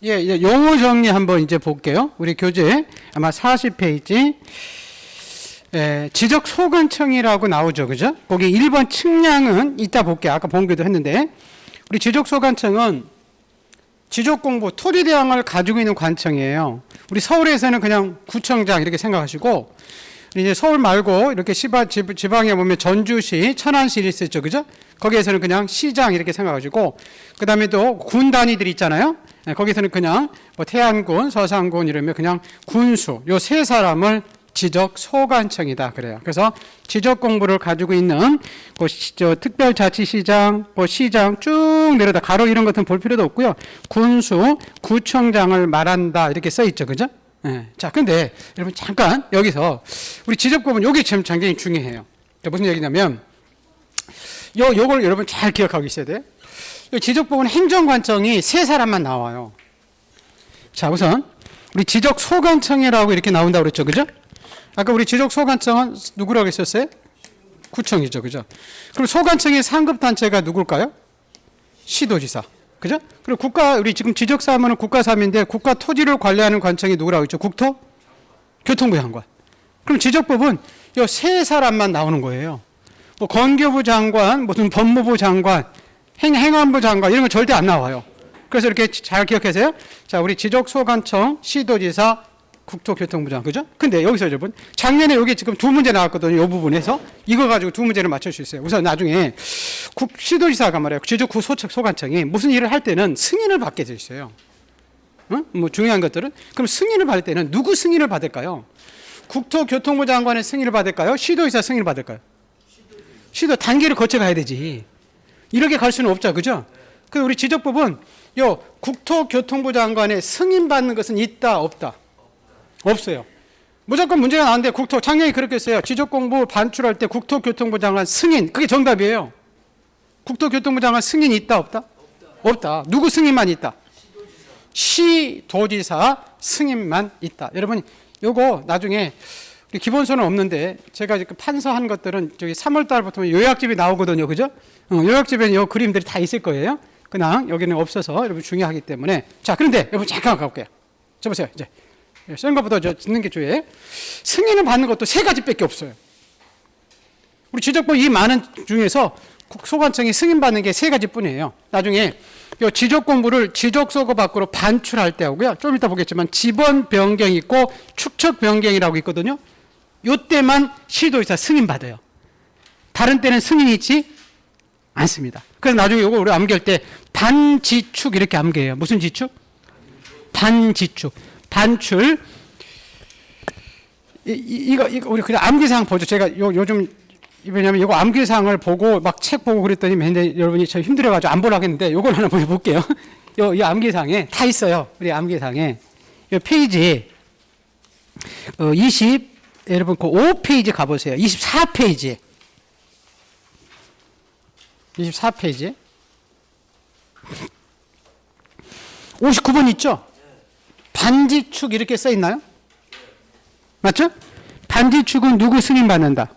예, 이제 용어 정리 한번 이제 볼게요. 우리 교재 아마 40페이지. 지적 소관청이라고 나오죠. 그죠? 거기 1번 측량은 이따 볼게요. 아까 본기도 했는데. 우리 지적 소관청은 지적 공부, 토지 대항을 가지고 있는 관청이에요. 우리 서울에서는 그냥 구청장 이렇게 생각하시고, 이제 서울 말고 이렇게 지방에 보면 전주시, 천안시 있었죠. 그죠? 거기에서는 그냥 시장 이렇게 생각하시고, 그 다음에 또 군 단위들이 있잖아요. 거기서는 그냥 뭐 태안군, 서산군 이러면 그냥 군수, 요 세 사람을 지적 소관청이다 그래요. 그래서 지적 공부를 가지고 있는 특별자치시장, 시장 쭉 내려다 가로 이런 것은 볼 필요도 없고요. 군수, 구청장을 말한다 이렇게 써 있죠, 그죠? 네. 자, 근데 여러분 잠깐 여기서 우리 지적 공부는 요게 참 굉장히 중요해요. 무슨 얘기냐면 요걸 여러분 잘 기억하고 있어야 돼. 지적 공부는 행정관청이 세 사람만 나와요. 자, 우선 우리 지적 소관청이라고 이렇게 나온다고 그랬죠, 그죠? 아까 우리 지적 소관청은 누구라고 했었어요? 구청이죠, 그죠? 그럼 소관청의 상급 단체가 누굴까요? 시도지사, 그죠? 그리고 우리 지금 지적사무는 국가사무인데 국가 토지를 관리하는 관청이 누구라고 했죠? 교통부 장관. 그럼 지적법은 이 세 사람만 나오는 거예요. 뭐 건교부 장관, 무슨 법무부 장관, 행안부 장관 이런 거 절대 안 나와요. 그래서 이렇게 잘 기억하세요. 자, 우리 지적소관청, 시도지사, 국토교통부 장관, 그죠? 근데 여기서 여러분, 작년에 여기 지금 두 문제 나왔거든요. 이 부분에서. 이거 가지고 두 문제를 맞출 수 있어요. 우선 나중에 시도지사가 말이에요. 지적소관청이 무슨 일을 할 때는 승인을 받게 돼 있어요. 응? 뭐 중요한 것들은. 그럼 승인을 받을 때는 누구 승인을 받을까요? 국토교통부 장관의 승인을 받을까요? 시도지사 승인을 받을까요? 시도 단계를 거쳐 가야 되지. 이렇게 갈 수는 없죠. 그죠? 그래서 우리 지적법은 국토교통부 장관의 승인받는 것은 있다, 없다? 없어요. 무조건 문제가 나왔는데 작년에 그렇게 했어요. 지적공부 반출할 때 국토교통부 장관 승인, 그게 정답이에요. 국토교통부 장관 승인 있다, 없다? 없다. 누구 승인만 있다? 시도지사 승인만 있다. 여러분, 요거 나중에 기본서는 없는데 제가 지금 판서한 것들은 저기 3월 달부터 요약집이 나오거든요. 그죠? 요약집에는 요 그림들이 다 있을 거예요. 그냥 여기는 없어서 여러분 중요하기 때문에. 자, 그런데 여러분 잠깐 가볼게요. 저 보세요. 이제 쓴 것보다 듣는 게 중요해요. 승인을 받는 것도 세 가지밖에 없어요. 우리 지적법 이 많은 중에서 소관청이 승인받는 게 세 가지뿐이에요. 나중에 이 지적 공부를 지적소고 밖으로 반출할 때 하고요. 좀 이따 보겠지만 지번 변경이 있고 축척 변경이라고 있거든요. 요때만 시도지사 승인받아요. 다른 때는 승인이 있지 않습니다. 그래서 나중에 이거 우리 암기할 때 반지축 이렇게 암기해요. 무슨 지축? 반지축. 반출. 이거 우리 그냥 암기사항 보죠. 제가 요즘 왜냐면 이거 암기사항을 보고 막 책 보고 그랬더니 맨날 여러분이 저 힘들어가지고 안 보려고 했는데 요걸 하나 볼게요. 이 암기사항에 다 있어요. 우리 암기사항에. 이 페이지 여러분 그 5페이지 가보세요. 24페이지. 24페이지. 59번 있죠? 반지축 이렇게 써 있나요? 맞죠? 반지축은 누구 승인받는다?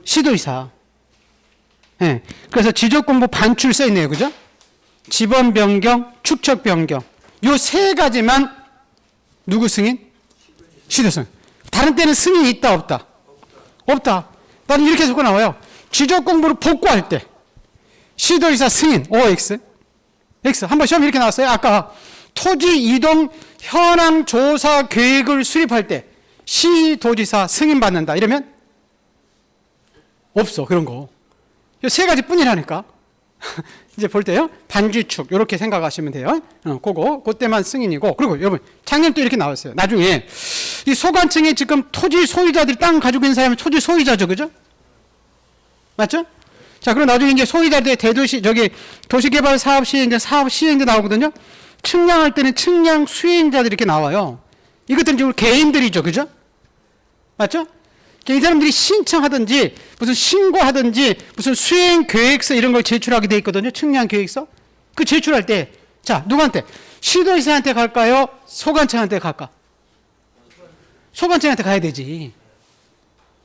시도지사. 네. 그래서 지적공부 반출 써 있네요. 그죠? 지번 변경, 축척 변경. 요 세 가지만 누구 승인? 시도승인. 다른 때는 승인이 있다, 없다? 없다. 나는 이렇게 적고 나와요. 지적공부를 복구할 때 시도지사 승인, OX. X. 한번 시험 이렇게 나왔어요. 아까 토지 이동 현황 조사 계획을 수립할 때 시도지사 승인받는다. 이러면 없어. 그런 거. 이 세 가지 뿐이라니까. 이제 볼 때요. 반지축. 이렇게 생각하시면 돼요. 그때만 승인이고. 그리고 여러분, 작년 또 이렇게 나왔어요. 나중에 이 소관청에 지금 토지 소유자들이 땅 가지고 있는 사람이 토지 소유자죠. 그죠? 맞죠? 자, 그럼 나중에 이제 소유자들의 도시개발 사업 시행자, 사업 시행자 나오거든요. 측량할 때는 측량 수행자들이 이렇게 나와요. 이것들은 지금 개인들이죠. 그죠? 맞죠? 이 사람들이 신청하든지, 무슨 신고하든지, 무슨 수행 계획서 이런 걸 제출하게 돼 있거든요. 측량 계획서. 그 제출할 때, 자, 누구한테? 시도지사한테 갈까요? 소관청한테 갈까? 소관청한테 가야 되지.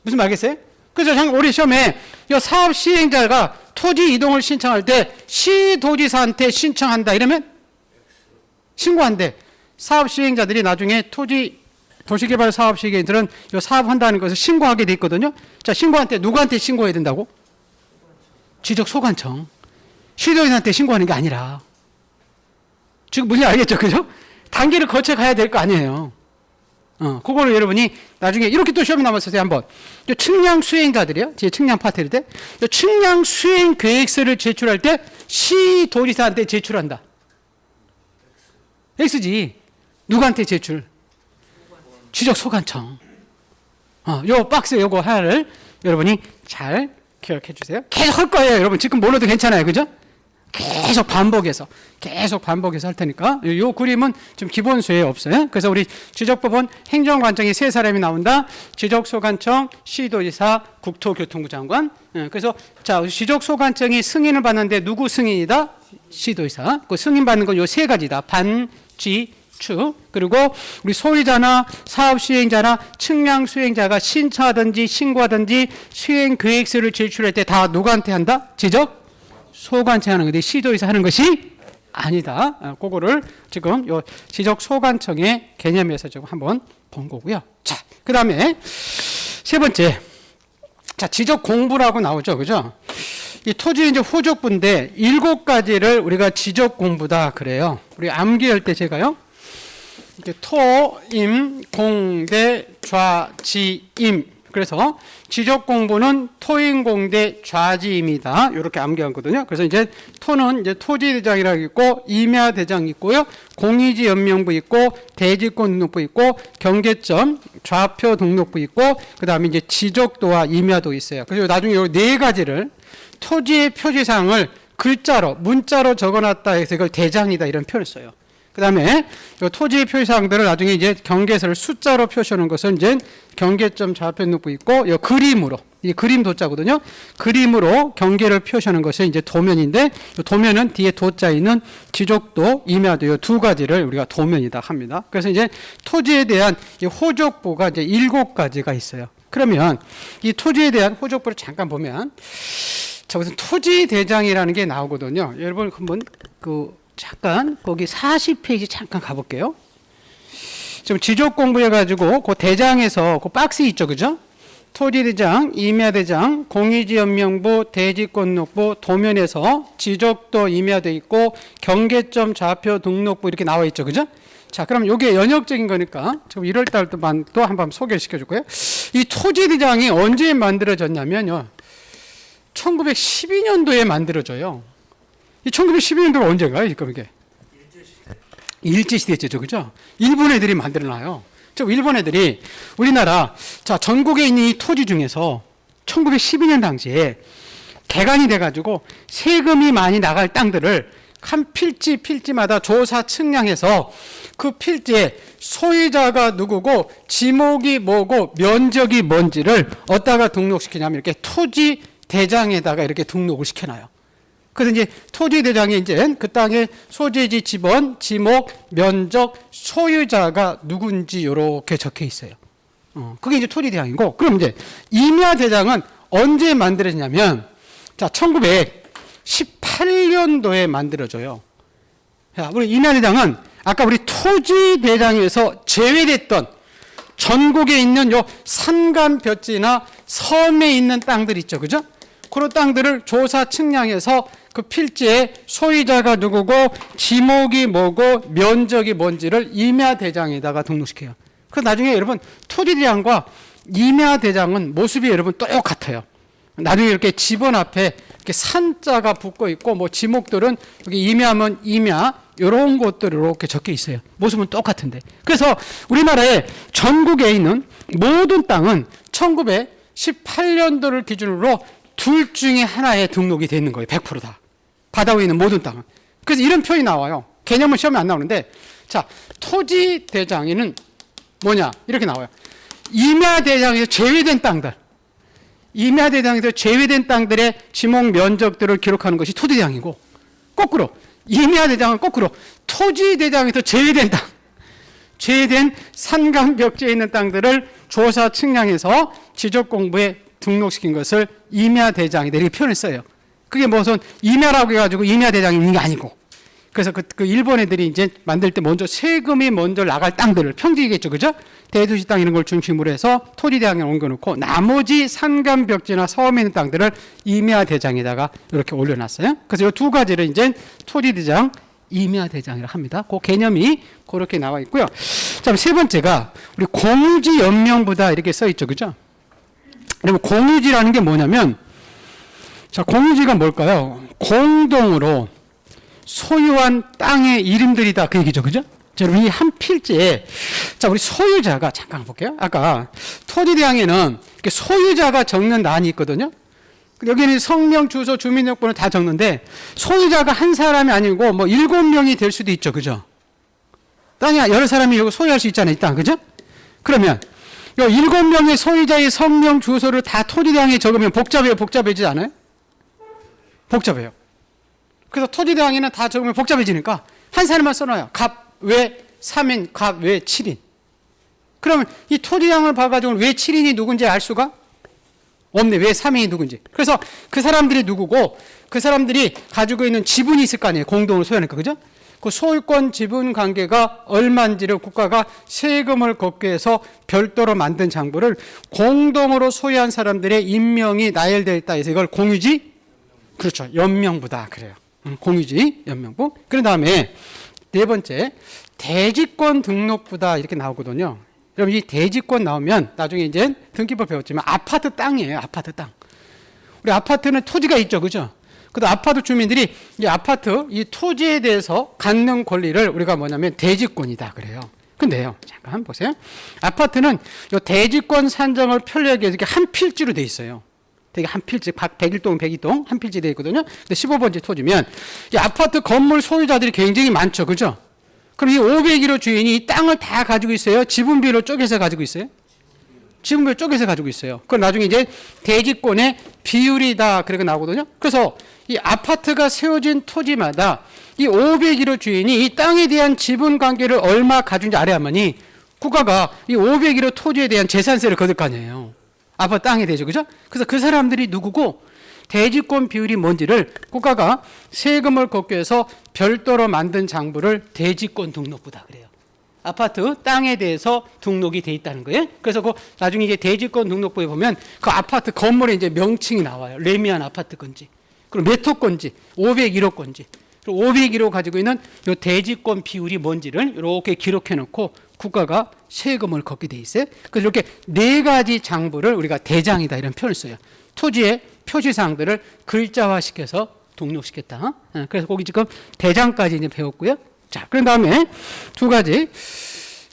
무슨 말 알겠어요? 그래서 우리 시험에 이 사업 시행자가 토지 이동을 신청할 때 시도지사한테 신청한다 이러면 신고한대. 사업 시행자들이 나중에 도시개발 사업 시행자들은 이 사업한다는 것을 신고하게 돼 있거든요. 자, 신고할 때 누구한테 신고해야 된다고? 지적소관청. 시도인한테 신고하는 게 아니라. 지금 뭔지 알겠죠? 그죠? 단계를 거쳐 가야 될 거 아니에요. 그거를 여러분이 나중에 이렇게 또 시험이 남았어요. 한번. 측량 수행자들이요. 제 측량 파트일 때. 측량 수행 계획서를 제출할 때 시도지사한테 제출한다. X지. 누구한테 제출? 지적소관청. 요 박스 요거 하나를 여러분이 잘 기억해 주세요. 계속 할 거예요. 여러분 지금 몰라도 괜찮아요. 그죠? 계속 반복해서 할 테니까 요 그림은 좀 기본수에 없어요. 그래서 우리 지적법원 행정관청이 세 사람이 나온다. 지적소관청, 시도지사, 국토교통부 장관. 그래서 자, 지적소관청이 승인을 받는데 누구 승인이다? 시도지사. 그 승인 받는 건 요 세 가지다. 반, 지, 추. 그리고 우리 소유자나 사업 시행자나 측량 수행자가 신청하든지 신고하든지 수행 계획서를 제출할 때 다 누구한테 한다? 지적 소관청 하는 건데 시도에서 하는 것이 아니다. 그거를 지금 요 지적 소관청의 개념에서 지금 한번 본 거고요. 자, 그다음에 세 번째. 자, 지적 공부라고 나오죠. 그죠? 이 토지 이제 호족부인데 7가지를 우리가 지적 공부다 그래요. 우리 암기할 때 제가요. 이렇게 토, 임, 공대, 좌, 지, 임. 그래서 지적 공부는 토임, 공대, 좌지임이다. 이렇게 암기하거든요. 그래서 이제 토는 이제 토지대장이라고 있고, 임야대장 있고요, 공유지 연명부 있고, 대지권 등록부 있고, 경계점, 좌표 등록부 있고, 그 다음에 이제 지적도와 임야도 있어요. 그래서 나중에 이 네 가지를 토지의 표지사항을 글자로, 문자로 적어놨다 해서 이걸 대장이다 이런 표현을 써요. 그 다음에 토지의 표시사항들을 나중에 이제 경계선을 숫자로 표시하는 것은 이제 경계점 좌표 등록부 있고, 이 그림으로, 이 그림 도자거든요. 그림으로 경계를 표시하는 것이 이제 도면인데, 도면은 뒤에 도자 있는 지적도, 임야도 이 두 가지를 우리가 도면이다 합니다. 그래서 이제 토지에 대한 이 호족부가 이제 7가지가 있어요. 그러면 이 토지에 대한 호족부를 잠깐 보면, 자, 무슨 토지대장이라는 게 나오거든요. 여러분 한번 잠깐 거기 40페이지 잠깐 가볼게요. 지금 지적 공부해가지고 그 대장에서 그 박스 있죠, 그죠? 토지대장, 임야대장, 공유지연명부, 대지권등록부, 도면에서 지적도 임야돼 있고 경계점 좌표 등록부 이렇게 나와 있죠, 그죠? 자, 그럼 이게 연역적인 거니까 지금 1월달 또 한번 소개를 시켜줄까요? 이 토지대장이 언제 만들어졌냐면요, 1912년도에 만들어져요. 이 1912년도가 언제가요? 지금 이게 일제시대죠, 그죠? 일본 애들이 만들어놔요. 일본 애들이 우리나라 자 전국에 있는 이 토지 중에서 1912년 당시에 개간이 돼가지고 세금이 많이 나갈 땅들을 한 필지마다 조사 측량해서 그 필지에 소유자가 누구고 지목이 뭐고 면적이 뭔지를 어디다가 등록시키냐면 이렇게 토지 대장에다가 이렇게 등록을 시켜놔요. 그래서 이제 토지대장에 이제 그 땅의 소재지, 지번, 지목, 면적, 소유자가 누군지 이렇게 적혀 있어요. 그게 이제 토지대장이고, 그럼 이제 임야대장은 언제 만들어지냐면, 자, 1918년도에 만들어져요. 자, 우리 임야대장은 아까 우리 토지대장에서 제외됐던 전국에 있는 요 산간벽지나 섬에 있는 땅들 있죠, 그죠? 그런 땅들을 조사 측량해서 그 필지에 소유자가 누구고 지목이 뭐고 면적이 뭔지를 임야대장에다가 등록시켜요. 그래서 나중에 여러분 토지대장과 임야대장은 모습이 여러분 똑같아요. 나중에 이렇게 지번 앞에 이렇게 산자가 붙고 있고, 뭐 지목들은 여기 임야면 임야 이런 것들이 이렇게 적혀 있어요. 모습은 똑같은데. 그래서 우리나라의 전국에 있는 모든 땅은 1918년도를 기준으로 둘 중에 하나에 등록이 되어 있는 거예요. 100% 다. 바다 위에 있는 모든 땅은. 그래서 이런 표현이 나와요. 개념은 시험에 안 나오는데, 자, 토지대장에는 뭐냐? 이렇게 나와요. 임야대장에서 제외된 땅들. 임야대장에서 제외된 땅들의 지목 면적들을 기록하는 것이 토지대장이고, 거꾸로, 임야대장은 거꾸로, 토지대장에서 제외된 땅. 제외된 산간벽지에 있는 땅들을 조사 측량해서 지적공부에 등록시킨 것을 임야대장이다 이렇게 표현을 써요. 그게 무슨 임야라고 해가지고 임야대장이 있는 게 아니고, 그래서 그 일본 애들이 이제 만들 때 먼저 세금이 먼저 나갈 땅들을 평지겠죠, 그죠? 대도시 땅 이런 걸 중심으로 해서 토지 대장에 옮겨놓고 나머지 산간 벽지나 섬에 있는 땅들을 임야 대장에다가 이렇게 올려놨어요. 그래서 이 두 가지를 이제 토지 대장, 임야 대장이라고 합니다. 그 개념이 그렇게 나와 있고요. 자, 세 번째가 우리 공유지 연명부다 이렇게 써 있죠, 그죠? 그러면 공유지라는 게 뭐냐면, 자, 공유지가 뭘까요? 공동으로 소유한 땅의 이름들이다 그 얘기죠, 그죠? 자, 여러분 이 한 필지에 자 우리 소유자가 잠깐 볼게요. 아까 토지 대장에는 소유자가 적는欄이 있거든요. 여기는 성명, 주소, 주민등록번호 다 적는데 소유자가 한 사람이 아니고 뭐 7명이 될 수도 있죠, 그죠? 땅이 여러 사람이 이거 소유할 수 있잖아요, 이 땅, 그죠? 그러면 이 7명의 소유자의 성명, 주소를 다 토지 대장에 적으면 복잡해지지 않아요? 복잡해요. 그래서 토지 대장에는 다 적으면 복잡해지니까 한 사람만 써놔요. 갑, 왜 3인, 갑, 왜 7인. 그러면 이 토지 대장을 봐가지고 왜 7인이 누군지 알 수가 없네. 왜 3인이 누군지. 그래서 그 사람들이 누구고 그 사람들이 가지고 있는 지분이 있을 거 아니에요. 공동으로 소유하니까, 그죠? 그 소유권 지분 관계가 얼마인지를 국가가 세금을 걷게 해서 별도로 만든 장부를 공동으로 소유한 사람들의 인명이 나열되어 있다 해서 이걸 공유지, 그렇죠, 연명부다 그래요. 공유지, 연명부. 그런 다음에 네 번째, 대지권 등록부다 이렇게 나오거든요. 여러분 이 대지권 나오면 나중에 이제 등기법 배웠지만 아파트 땅이에요. 아파트 땅. 우리 아파트는 토지가 있죠, 그죠? 근데 아파트 주민들이 이 아파트, 이 토지에 대해서 갖는 권리를 우리가 뭐냐면 대지권이다 그래요. 근데요, 잠깐 보세요. 아파트는 이 대지권 산정을 편리하게 이렇게 한 필지로 돼 있어요. 되게 한 필지, 101동, 102동 한 필지 되어 있거든요. 근데 15번지 토지면 이 아파트 건물 소유자들이 굉장히 많죠, 그죠? 그럼 이 501호 주인이 이 땅을 다 가지고 있어요? 지분비로 쪼개서 가지고 있어요? 지분비로 쪼개서 가지고 있어요. 그건 나중에 이제 대지권의 비율이다 그렇게 나오거든요. 그래서 이 아파트가 세워진 토지마다 이 501호 주인이 이 땅에 대한 지분 관계를 얼마 가진지 알아야만이 국가가 이 501호 토지에 대한 재산세를 거둘 거 아니에요. 아파트 땅에 대해서, 그죠? 그래서 그 사람들이 누구고 대지권 비율이 뭔지를 국가가 세금을 걷게 해서 별도로 만든 장부를 대지권 등록부다 그래요. 아파트 땅에 대해서 등록이 돼 있다는 거예요. 그래서 그 나중에 이제 대지권 등록부에 보면 그 아파트 건물에 이제 명칭이 나와요. 레미안 아파트 건지, 그리고 몇 호 건지, 501호 건지, 그리고 501호 가지고 있는 이 대지권 비율이 뭔지를 이렇게 기록해 놓고 국가가 세금을 걷게 돼 있어요. 그래서 이렇게 네 가지 장부를 우리가 대장이다 이런 표현을 써요. 토지의 표시사항들을 글자화시켜서 등록시켰다. 그래서 거기 지금 대장까지 이제 배웠고요. 자, 그런 다음에 두 가지.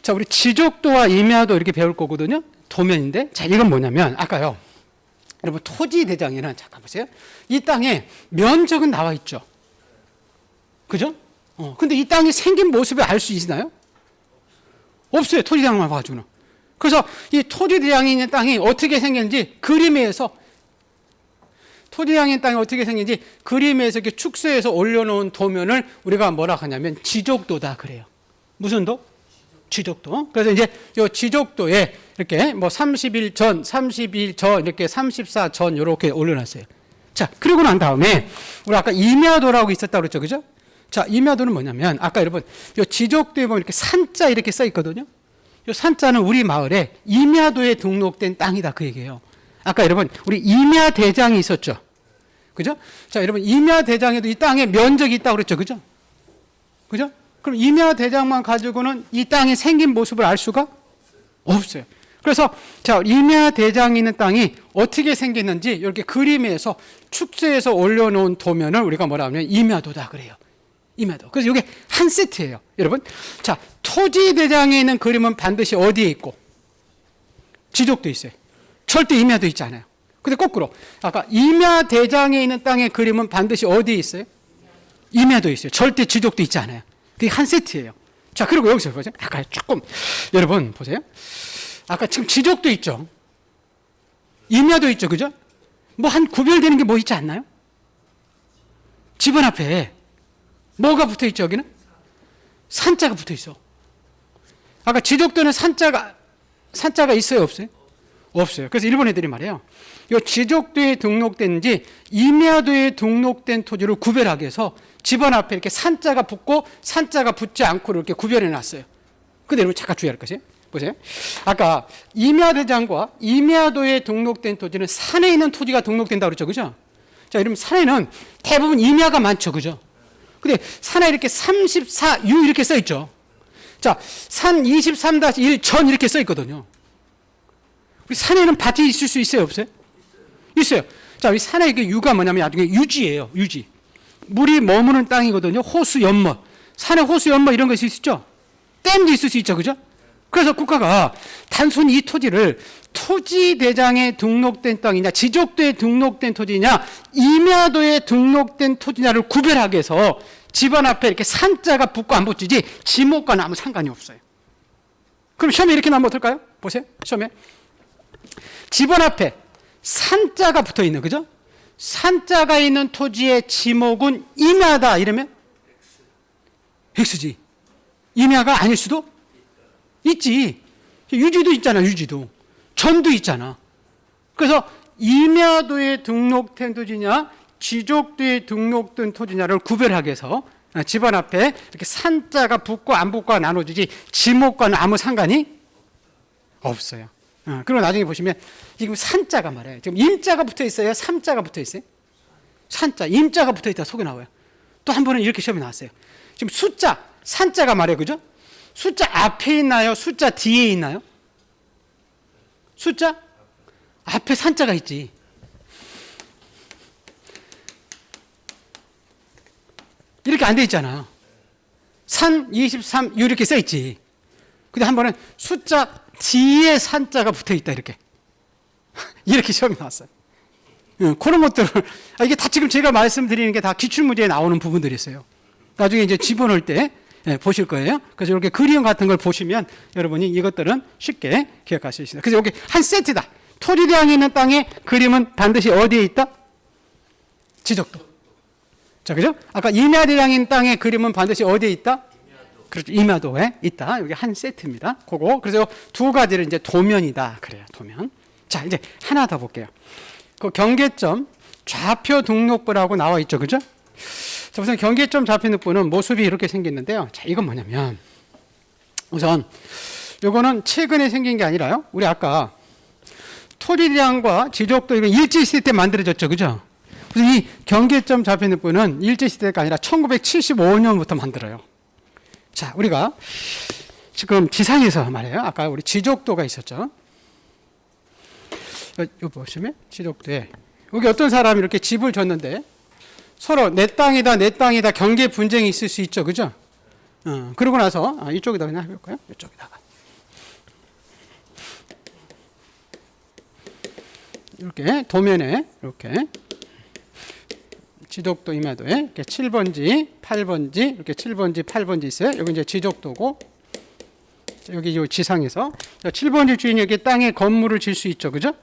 자, 우리 지적도와 임야도 이렇게 배울 거거든요. 도면인데, 자, 이건 뭐냐면 아까요. 여러분 토지 대장에는 잠깐 보세요. 이 땅에 면적은 나와 있죠. 그죠? 근데 이 땅이 생긴 모습을 알 수 있나요? 없어요. 토지 대장만 봐가지고는. 그래서 이 토지 대장에 있는 땅이 어떻게 생겼는지 그림에서 토지장의 땅이 어떻게 생긴지 그림에서 이렇게 축소해서 올려놓은 도면을 우리가 뭐라 하냐면 지적도다 그래요. 무슨 도? 지적도. 그래서 이제 이 지적도에 이렇게 뭐 30일 전, 30일 전, 이렇게 34 전 이렇게 올려놨어요. 자, 그리고 난 다음에 우리 아까 임야도라고 있었다고 그랬죠, 그죠? 자, 임야도는 뭐냐면 아까 여러분 이 지적도에 보면 이렇게 산자 이렇게 써 있거든요. 이 산자는 우리 마을에 임야도에 등록된 땅이다 그 얘기예요. 아까 여러분 우리 임야 대장이 있었죠. 그죠? 자, 여러분 임야 대장에도 이 땅에 면적이 있다고 그랬죠. 그죠? 그죠? 그럼 임야 대장만 가지고는 이 땅이 생긴 모습을 알 수가 없어요. 그래서 자, 임야 대장이 있는 땅이 어떻게 생겼는지 이렇게 그림에서 축소해서 올려놓은 도면을 우리가 뭐라 하면 임야도다 그래요. 임야도. 그래서 이게 한 세트예요. 여러분. 자, 토지 대장에 있는 그림은 반드시 어디에 있고 지적도 있어요. 절대 임야도 있지 않아요. 근데 거꾸로 아까 임야 대장에 있는 땅의 그림은 반드시 어디에 있어요? 임야도 있어요. 절대 지적도 있지 않아요. 그게 한 세트예요. 자, 그리고 여기서 보세요. 아까 조금 여러분 보세요. 아까 지금 지적도 있죠. 임야도 있죠. 그죠? 뭐 한 구별되는 게 뭐 있지 않나요? 집안 앞에 뭐가 붙어 있죠, 여기는? 산자가 붙어 있어. 아까 지적도는 산자가 있어요, 없어요? 없어요. 그래서 일본 애들이 말해요. 이 지적도에 등록된지 임야도에 등록된 토지를 구별하기 위해서 집안 앞에 이렇게 산자가 붙고 산자가 붙지 않고 이렇게 구별해 놨어요. 근데 여러분 잠깐 주의할 것이 보세요. 아까 임야대장과 임야도에 등록된 토지는 산에 있는 토지가 등록된다고 그랬죠. 그죠? 자, 여러분 산에는 대부분 임야가 많죠. 그죠? 근데 산에 이렇게 34유 이렇게 써 있죠. 자, 산 23-1 전 이렇게 써 있거든요. 우리 산에는 밭이 있을 수 있어요, 없어요? 있어요. 자, 우리 산에 이게 유가 뭐냐면 나중에 유지예요, 유지. 물이 머무는 땅이거든요. 호수, 연못. 산에 호수, 연못 이런 것이 있죠. 댐도 있을 수 있죠, 그죠? 그래서 국가가 단순히 이 토지를 토지대장에 등록된 땅이냐, 지적도에 등록된 토지냐, 임야도에 등록된 토지냐를 구별하기 위해서 집안 앞에 이렇게 산자가 붙고 안 붙지 지목과는 아무 상관이 없어요. 그럼 시험에 이렇게 나오면 어떨까요? 보세요. 시험에 집안 앞에 산자가 붙어 있는, 그죠? 산자가 있는 토지의 지목은 임야다 이러면 X지. 임야가 아닐 수도 있지. 유지도 있잖아, 유지도. 전도 있잖아. 그래서 임야도에 등록된 토지냐, 지적도에 등록된 토지냐를 구별하기 위해서 집안 앞에 이렇게 산자가 붙고 안 붙고 나눠지지 지목과는 아무 상관이 없어요. 그리고 나중에 보시면 지금 산자가 말이에요. 지금 임자가 붙어 있어요? 삼자가 붙어 있어요? 산자, 임자가 붙어 있다 속에 나와요. 또 한 번은 이렇게 시험이 나왔어요. 지금 숫자, 산자가 말이에요. 그죠? 숫자 앞에 있나요? 숫자 뒤에 있나요? 숫자 앞에 산자가 있지. 이렇게 안 돼 있잖아. 산 23 이렇게 써 있지. 근데 한 번은 숫자 뒤에 산자가 붙어 있다 이렇게. 이렇게 시험이 나왔어요. 그런 것들을 이게 다 지금 제가 말씀드리는 게 다 기출문제에 나오는 부분들이 있어요. 나중에 이제 집어넣을 때 보실 거예요. 그래서 이렇게 그림 같은 걸 보시면 여러분이 이것들은 쉽게 기억할 수 있습니다. 그래서 여기 한 세트다. 토지대장에 있는 땅에 그림은 반드시 어디에 있다? 지적도. 자, 그죠? 아까 임야대장에 있는 땅에 그림은 반드시 어디에 있다? 그렇죠. 임야도에 있다. 여기 한 세트입니다. 그거. 그래서 두 가지를 이제 도면이다. 그래요. 도면. 자, 이제 하나 더 볼게요. 그 경계점 좌표 등록부라고 나와 있죠. 그죠? 자, 우선 경계점 좌표 등록부는 모습이 이렇게 생겼는데요. 자, 이건 뭐냐면 우선 요거는 최근에 생긴 게 아니라요. 우리 아까 토지대장과 지적도 이거 일제시대 때 만들어졌죠. 그죠? 그래서 이 경계점 좌표 등록부는 일제시대가 아니라 1975년부터 만들어요. 자, 우리가 지금 지상에서 말이에요. 아까 우리 지적도가 있었죠. 여기 보시면 지적도에 여기 어떤 사람이 이렇게 집을 줬는데 서로 내 땅이다 내 땅이다 경계 분쟁이 있을 수 있죠. 그죠? 그러고 나서 이쪽에다 그냥 해볼까요? 이쪽에다가 이렇게 도면에 이렇게 지적도 임야도에 이렇게 7번지, 8번지, 이렇게 7번지, 8번지 있어요. 여기 이제 지적도고, 여기 요 지상에서 7번지 주인이 이렇게 땅에 건물을 질 수 있죠, 그죠?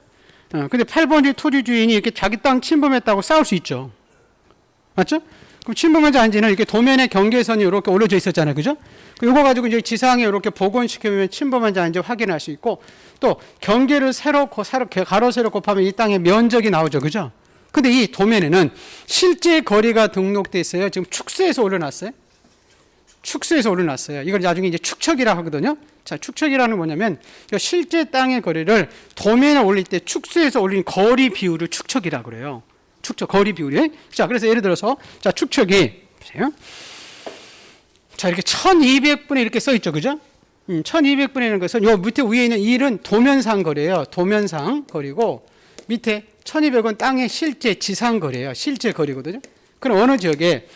근데 8번지 토지 주인이 이렇게 자기 땅 침범했다고 싸울 수 있죠, 맞죠? 그럼 침범한지 아닌지는 이렇게 도면에 경계선이 이렇게 올려져 있었잖아요, 그죠? 이거 가지고 이제 지상에 이렇게 복원시키면 침범한지 아닌지 확인할 수 있고, 또 경계를 가로 세로 곱하면 이 땅의 면적이 나오죠, 그죠? 근데 이 도면에는 실제 거리가 등록돼 있어요. 지금 축소해서 올려놨어요. 축소해서 올려놨어요. 이걸 나중에 이제 축척이라 하거든요. 자, 축척이라는 뭐냐면 실제 땅의 거리를 도면에 올릴 때 축소해서 올린 거리 비율을 축척이라 그래요. 축척 거리 비율이. 자, 그래서 예를 들어서 자, 축척이 보세요. 자, 이렇게 1200분의 이렇게 써 있죠. 그죠? 1200분의 것은 요 밑에 위에 있는 1은 도면상 거리예요. 도면상 거리고 밑에 1200은 땅의 실제 지상 거리예요. 실제 거리거든요. 그럼 어느 지역에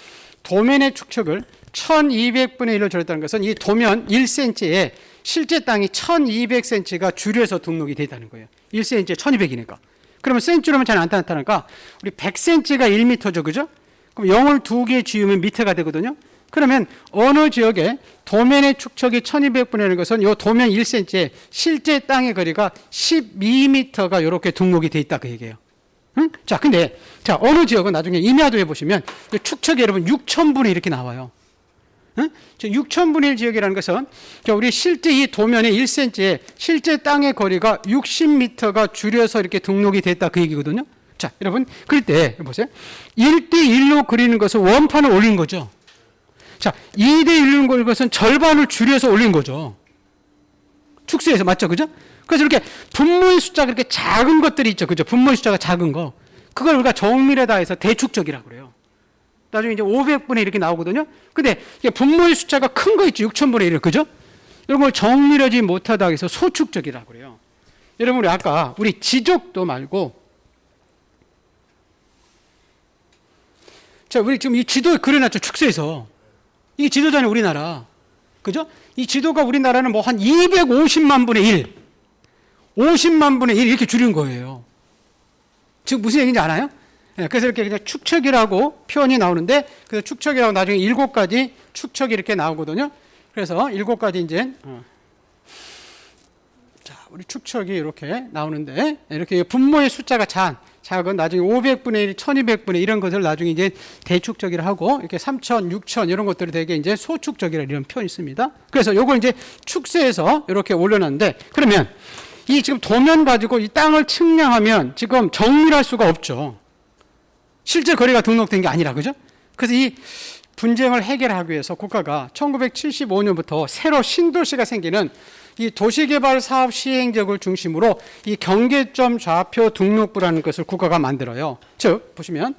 도면의 축척을 1200분의 1로 줄였다는 것은 이 도면 1cm에 실제 땅이 1200cm가 줄여서 등록이 되다는 거예요. 1cm에 1200이니까. 그러면 cm로면 잘 안 나타나니까 우리 100cm가 1m죠. 그죠? 그럼 0을 2개 지우면 미터가 되거든요. 그러면 어느 지역에 도면의 축척이 1200분의 1인 것은 이 도면 1cm에 실제 땅의 거리가 12m가 이렇게 등록이 돼 있다 그 얘기예요. 응? 자, 근데 자, 어느 지역은 나중에 임야도에 보시면 축척이 여러분 6000분의 이렇게 나와요. 응? 6000분의 1 지역이라는 것은 우리 실제 이 도면의 1cm에 실제 땅의 거리가 60m가 줄여서 이렇게 등록이 됐다 그 얘기거든요. 자, 여러분, 그럴 때, 보세요. 1대1로 그리는 것은 원판을 올린 거죠. 자, 2대1로 그리는 것은 절반을 줄여서 올린 거죠. 축소해서, 맞죠? 그죠? 그래서 이렇게 분모의 숫자가 그렇게 작은 것들이 있죠. 그죠? 분모의 숫자가 작은 거. 그걸 우리가 정밀에다 해서 대축적이라고 그래요. 나중에 이제 500분의 1 이렇게 나오거든요. 근데 분모의 숫자가 큰 거 있죠. 6000분의 1. 그죠? 이런 걸 정밀하지 못하다 해서 소축적이라고 그래요. 여러분, 우리 아까 우리 지적도 말고, 자, 우리 지금 이 지도에 그려놨죠. 축소해서. 이게 지도잖아요. 우리나라. 그죠? 이 지도가 우리나라는 뭐 한 250만 분의 1, 50만 분의 1 이렇게 줄인 거예요. 지금 무슨 얘기인지 알아요? 네, 그래서 이렇게 그냥 축척이라고 표현이 나오는데, 그래서 축척이라고 나중에 7가지 축척이 이렇게 나오거든요. 그래서 7가지 이제, 자, 우리 축척이 이렇게 나오는데, 이렇게 분모의 숫자가 작은 나중에 500분의 1, 1200분의 이런 것을 나중에 이제 대축적이라 하고, 이렇게 3000, 6000 이런 것들이 되게 이제 소축적이라 이런 표현이 있습니다. 그래서 요걸 이제 축소해서 이렇게 올려놨는데, 그러면 이 지금 도면 가지고 이 땅을 측량하면 지금 정밀할 수가 없죠. 실제 거리가 등록된 게 아니라, 그죠? 그래서 이 분쟁을 해결하기 위해서 국가가 1975년부터 새로 신도시가 생기는 이 도시개발 사업 시행적을 중심으로 이 경계점 좌표 등록부라는 것을 국가가 만들어요. 즉, 보시면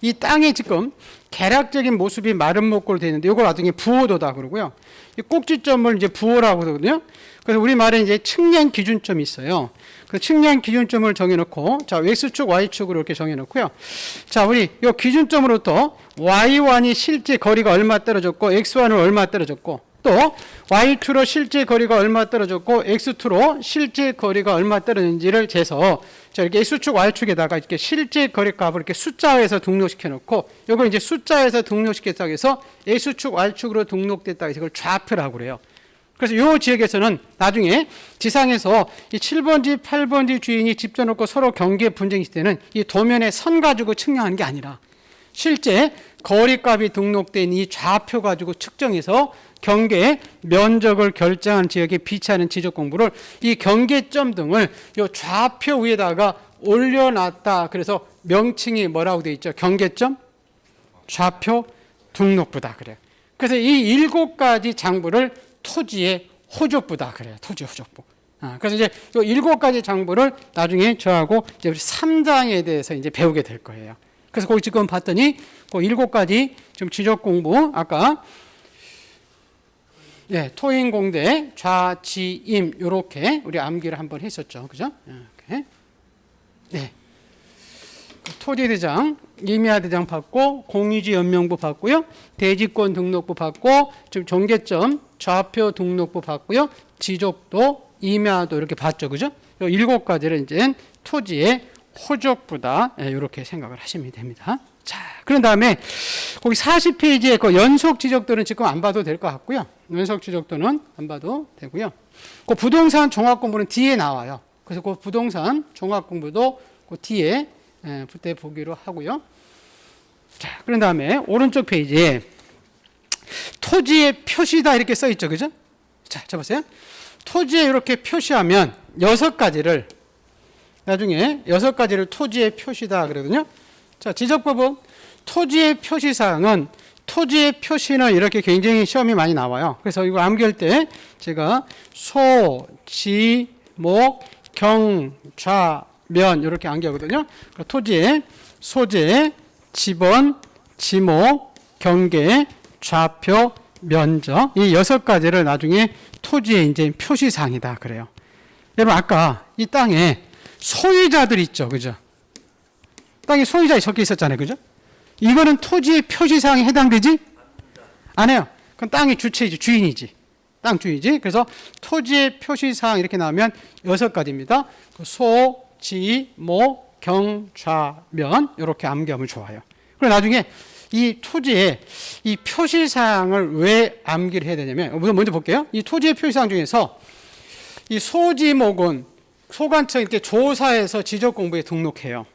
이 땅에 지금 개략적인 모습이 마른 목골로 되어 있는데, 이걸 나중에 부호도다 그러고요. 이 꼭지점을 이제 부호라고 그러거든요. 그래서 우리말에 이제 측량 기준점이 있어요. 그 측량 기준점을 정해놓고, 자, X축, Y축으로 이렇게 정해놓고요. 자, 우리 이 기준점으로부터 Y1이 실제 거리가 얼마 떨어졌고, X1은 얼마 떨어졌고, 또 Y2로 실제 거리가 얼마 떨어졌고, X2로 실제 거리가 얼마 떨어졌는지를 재서, 자, 이렇게 X축, Y축에다가 이렇게 실제 거리 값을 이렇게 숫자에서 등록시켜 놓고, 이걸 이제 숫자에서 등록시켰다고 해서 X축, Y축으로 등록됐다고 해서 이걸 좌표라고 그래요. 그래서 이 지역에서는 나중에 지상에서 이 7번지, 8번지 주인이 집 져놓고 서로 경계 분쟁이 있을 때는 이 도면에 선 가지고 측량하는 게 아니라 실제 거리값이 등록된 이 좌표 가지고 측정해서 경계 면적을 결정한 지역에 비치하는 지적 공부를 이 경계점 등을 이 좌표 위에다가 올려놨다. 그래서 명칭이 뭐라고 되어 있죠? 경계점 좌표 등록부다 그래요. 그래서 이 7가지 장부를 토지의 호족부다 그래요. 토지 호족부. 그래서 이제 이 7가지 장부를 나중에 저하고 이제 우리 3장에 대해서 이제 배우게 될 거예요. 그래서 거기 지금 봤더니 그 7가지 좀 지적 공부 아까 토인 공대 좌지임 요렇게 우리 암기를 한번 했었죠. 그죠? 이렇게. 네. 토지대장, 임야대장 받고 공유지 연명부 받고요. 대지권 등록부 받고 지금 종계점 좌표 등록부 받고요. 지적도, 임야도 이렇게 봤죠. 그죠? 요 7가지를 이제 토지의 호족부다. 이렇게 생각을 하시면 됩니다. 자, 그런 다음에 거기 40페이지에 그 연속 지적도는 지금 안 봐도 될 것 같고요. 연속 지적도는 안 봐도 되고요. 그 부동산 종합 공부는 뒤에 나와요. 그래서 그 부동산 종합 공부도 그 뒤에 그때 보기로 하고요. 자, 그런 다음에 오른쪽 페이지에 토지의 표시다 이렇게 써 있죠. 그죠? 자, 보세요. 토지에 이렇게 표시하면 6가지를 나중에 6가지를 토지의 표시다 그러거든요. 자, 지적법은 토지의 표시사항은 토지의 표시는 이렇게 굉장히 시험이 많이 나와요. 그래서 이거 암기할 때 제가 소, 지, 목, 경, 좌, 면 이렇게 암기하거든요. 토지의 소재, 지번, 지목, 경계, 좌표, 면적 이 6가지를 나중에 토지의 이제 표시사항이다 그래요. 여러분 아까 이 땅에 소유자들 있죠, 그죠? 땅에 소유자에 적혀 있었잖아요, 그죠? 이거는 토지의 표시사항에 해당되지? 안 해요. 그건 땅의 주체이지, 주인이지. 땅 주인이지. 그래서 토지의 표시사항 이렇게 나오면 6가지입니다. 소, 지, 모, 경, 좌, 면 이렇게 암기하면 좋아요. 그리고 나중에 이 토지의 이 표시사항을 왜 암기를 해야 되냐면 우선 먼저 볼게요. 이 토지의 표시사항 중에서 이 소지목은 소관청 이렇게 조사해서 지적 공부에 등록해요.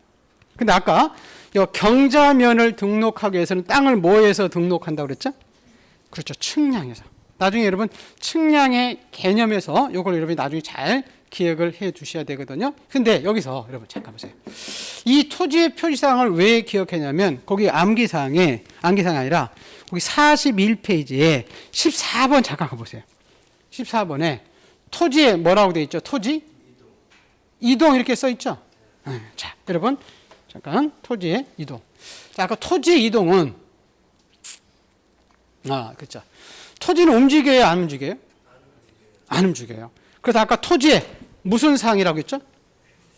근데 아까 이 경자면을 등록하기 위해서는 땅을 뭐해서 등록한다고 그랬죠? 그렇죠. 측량해서. 나중에 여러분 측량의 개념에서 이걸 여러분이 나중에 잘 기억을 해 두셔야 되거든요. 근데 여기서 여러분 잠깐 보세요. 이 토지의 표시사항을 왜 기억했냐면 거기 암기사항이 아니라 거기 41페이지에 14번 잠깐 가보세요. 14번에 토지에 뭐라고 되어 있죠? 토지? 이동 이렇게 써 있죠? 자, 여러분 잠깐 토지의 이동. 자, 아까 토지의 이동은 그렇죠. 토지는 움직여요, 안 움직여요? 안 움직여요. 그래서 아까 토지에 무슨 사항이라고 했죠?